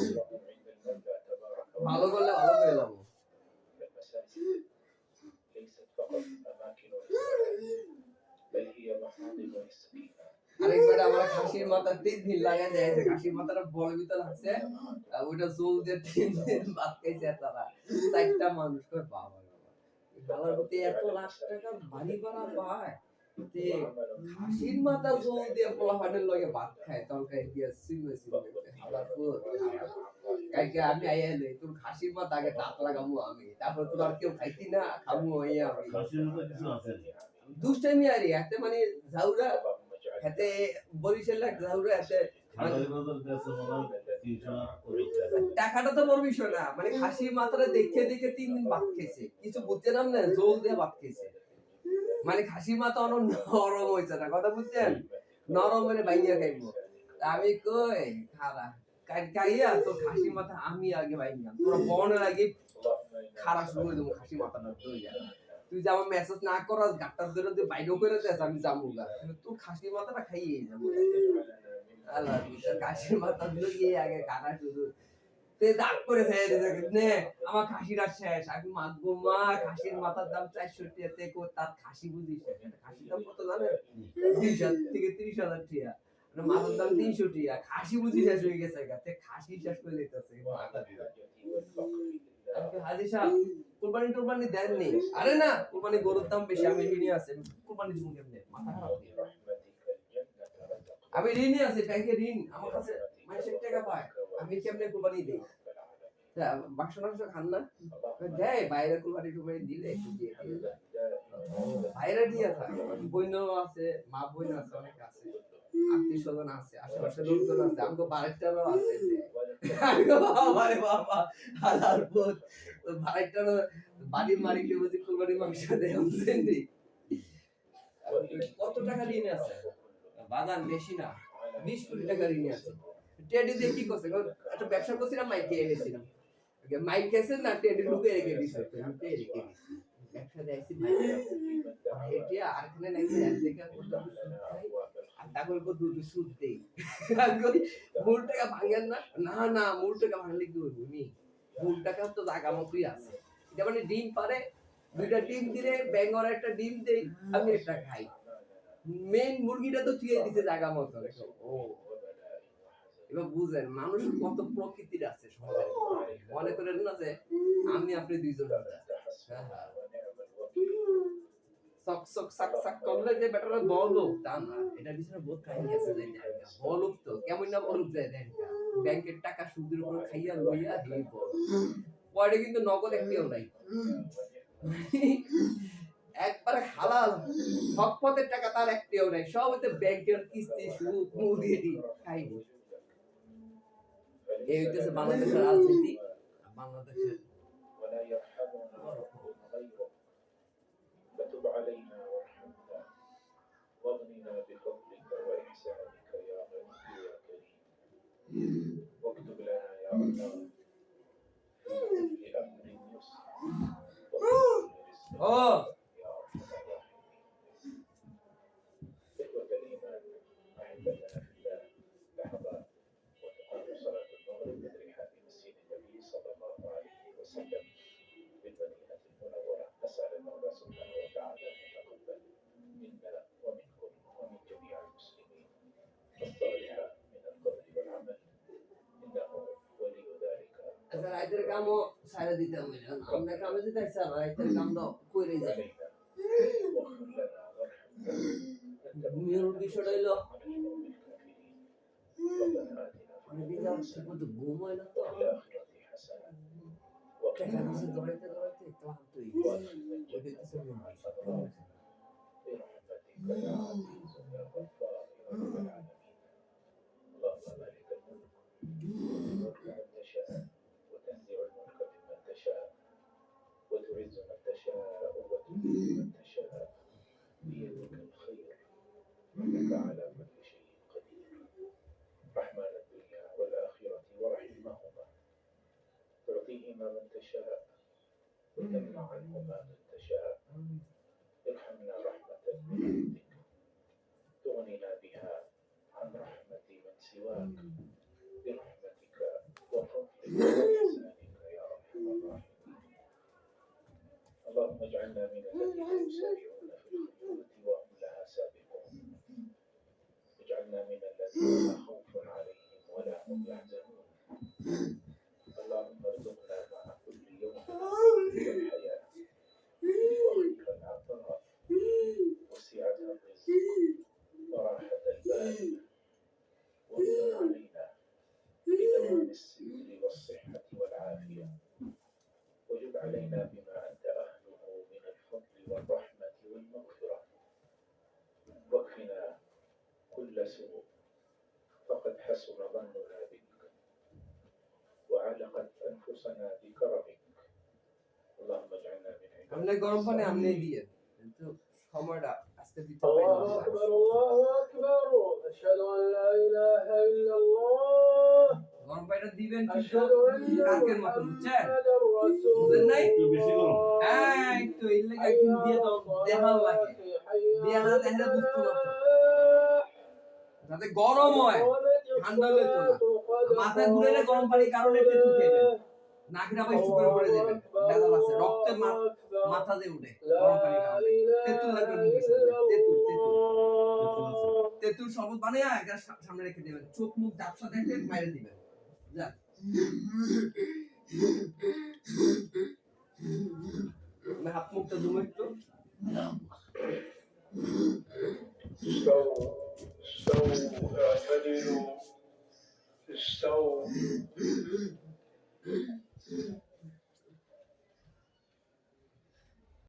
ভালো করলে ভালো করে যাবো। আরেকবার আমার খাসির মাথা 3 দিন লাগা যায়, খাসির মাথাটা বল ভিতর আছে, ওইটা জল দিয়ে 3 দিন ভাত খাইছে তারা, 4টা মানুষ। কই বাবা বাবার প্রতি এত লাখ টাকা বাড়ি ভাড়া পায়, তে খাসির মাথা জল দিয়ে পোলাপানের লগে ভাত খায়, তরকারি দিয়ে সিমে হালার পুর। কাইকে আমি আইয়া লই, তোর খাসির মাথা আগে দাঁত লাগামু আমি, তারপর তোর আর কেউ খাইতি না, খামু হইয়া আমি। খাসির মতো কিছু আছে দুষ্টামি আরে এতে, মানে ঝাউরা এতে বরিশাল এক ঝাউরা এতে, খাবারের বাজার কাছে মনে হয় 300 টাকাটা তো বড় বিষয় না, মানে খাসির মাথাটা দেখে দেখে 3 দিন ভাত খেয়েছে, কিছু বুঝছিলাম না, জল দিয়ে ভাত খেয়েছে, মানে খাসির মাথা অনেক নরম হয়েছে না, কথা বুঝছেন, নরম হলে বাইয়া খাইবো। আমি কই খারা কাইয়া তো খাসির মাথা আমি আগে বাইয়া, তোরা বনের আগে খারা শুরু করে দেবো খাসির মাথাটা দইয়া, তুই যে আমার মেসেজ না করাস গাটটার ধরে তুই বাইরেও করে দেস, আমি যাবো গা, তুই খাসির মাথাটা খাইয়ে যাবো। আল্লাহ খাসির মাথা দিয়ে আগে খারা শুরু, তে দাগ করে ফেলে দিছে নে, আমার খাসিটা শেষ, আমি মাগবো মা, খাসির মাথার দাম 400 টাকা, তে কো তার খাসি বুঝিস খাসির দাম কত জানেন? 20,000 থেকে 30,000 টাকা, মানে মাথার দাম 300 টাকা, খাসি বুঝি শেষ হয়ে গেছে গা, তে খাসি শেষ করে দিতেছে মাথা দিয়ে। আমি হাজি সাহেব কুরবানি দেননি? আরে না, কুরবানি গরুর দাম বেশি, আমি ঋণী আছে, কুরবানি দিব কেমনে, মাথা খারাপ দিয়ে। আমি ঋণী আছি, ব্যাংকে ঋণ, আমার কাছে মাসের টাকা পায়, আমি কেমনে কুরবানি দেই? মাংস খান না, দেয় বাইরে কুরবানি টুরবানি দিলে একটু দিয়ে বাইরে দিয়ে থাকে, বইনও আছে, মা বোন আছে, অনেক আছে, আত্মীয় স্বজন আছে, আশেপাশে লোকজন আছে, আমাকে বাড়িটারও আছে, বাবারে বাবা হালার ভূত, বাড়িটারও বাড়ির মালিককে বুঝি কুরবানি মাংস দেয়, বুঝলেন? কত টাকা ঋণ আছে বাদান? বেশি না, 20 কোটি টাকা ঋণ আছে। টেডি দিয়ে কি করছে, একটা ব্যবসা করছিলাম, মাইক খেয়ে গেছিলাম, মাইক খেয়েছে না, টেডি ঢুকে রেখে দিছে, ঢুকে রেখে ব্যবসা দেখছি এটা আর এখানে নাই, এক জায়গা করতে আর তারপর দুধ সুদ দেই, মূল টাকা ভাঙেন না, না না মূল টাকা ভাঙলে কি হইব, মূল টাকা তো জায়গা মতোই আছে, এটা মানে ডিম পারে, 2টা ডিম দিলে ব্যাঙ্গর একটা ডিম দেই, আমি একটা খাই, মেন মুরগিটা তো থুয়ে দিতে জায়গা মতো। ও এবার বুঝেন মানুষ কত প্রকৃতির আছে সমাজের মনে করেন না যে আমি আপনি দুইজন সক সক সাক সাক করলে যে বেটারা বলুক তা না এটা পিছনে বহুত কাহিনী আছে যাই বলুক তো কেমন না বলুক যায় দেন ব্যাংকের টাকা সুদের উপর খাইয়া লইয়া এই বল পরে কিন্তু নগদ একটিও নাই একবারে হালাল সব পথের টাকা তার একটিও নাই সব হইতে ব্যাংকের কিস্তি সুদ মুদি খাইব এই হইতেছে বাংলাদেশের রাজনীতি বাংলাদেশের ولا يرحمنا غيره فتب علينا وارحمنا واغننا بفضلك وإحسانك يا غني يا كريم واكتب لنا يا الله في كل أمر يسر اه يا أرحم الراحمين إخوة الإيمان أحبتنا في الله لحظات وتقام صلاة المغرب برحاب مسجد النبي صلى الله عليه وسلم بالمدينة المنورة نسأل المولى سبحانه وتعالى أن يتقبل منا ومنكم ومن جميع المسلمين الصالحات من القول والعمل إنه ولي ذلك আচ্ছা রাইতের কামও সাইরা দিতে হবে আমরা কামে দিতে স্যার রাইতের কাম দাও কইরে যাই علينا واغفر لنا وارحمنا أنت মূল বিষয়টা হলো على القوم الكافرين ربنا آتنا في মানে الدنيا দিলাম حسنة ঠিকমতো ঘুম হয় না তো وفي الآخرة حسنة টাকা وقنا দিছে عذاب দৌড়াইতে দৌড়াইতে ক্লান্ত হয়ে গেছে وأدخلنا ওইটা হইতেছে মূল الجنة برحمتك يا عزيز يا غفار يا رب العالمين اللهم مالك الملك تؤتي من تشاء وتنزع الملك ممن تشاء وتعز من تشاء وتذل من تشاء بيدك الخير إنك على كل شيء قدير رحمن الدنيا والآخرة ورحيمهما تعطيهما من تشاء وتمنع عنهما من تشاء ارحمنا رحمة من عندك تغنينا بها عن رحمة من سواك برحمتك وفضلك وإحسانك يا أرحم الراحمين اللهم اجعلنا من الذين يسارعون في الخيرات وهم لها سابقون اجعلنا من الذين لا خوف عليهم ولا هم يحزنون اللهم ارزقنا مع كل يوم والحياة وخير العطاء وسعة الرزق وراحة البال ومن علينا بدوام الستر والصحة والعافية وجب علينا بما أنت أهله من الفضل والرحمة والمغفرة واكفنا كل سوء فقد حسن ظننا بك وعلقت أنفسنا بكرمك اللهم اجعلنا من আমনে গরম পানি আমনে দিয়ে কিন্তু সময়টা আজকে দিতে الله পারলাম না أكبر الله أكبر أشهد أن لا إله إلا الله গরম পানিটা দিবেন কিন্তু أشهد أن কাকের মতো বুঝছেন محمدا رسول বুঝেন নাই একটু বেশি করো। হ্যাঁ একটু এই লেগে একদিন দিয়ে তো দেখাল লাগে দিয়া না দেখলে বুঝতো না তো যাতে গরম হয় ঠান্ডা হলে তো না মাথায় ঘুরে গরম পানির কারণে তেঁতুল খেবেন নাকের আবার একটু করে পড়ে যাবেন বেদাল আছে রক্তে মাথা দিয়ে উঠে গরম পানির কারণে তেঁতুল লাগবে মুখে শুনলে তেঁতুল তেঁতুল শরবত বানিয়ে একটা সামনে রেখে দেবেন চোখ মুখ ডাবসা দেখে মাইরে দিবেন যা হাত মুখটা ধুবো একটু استووا استووا اعتدلوا استووا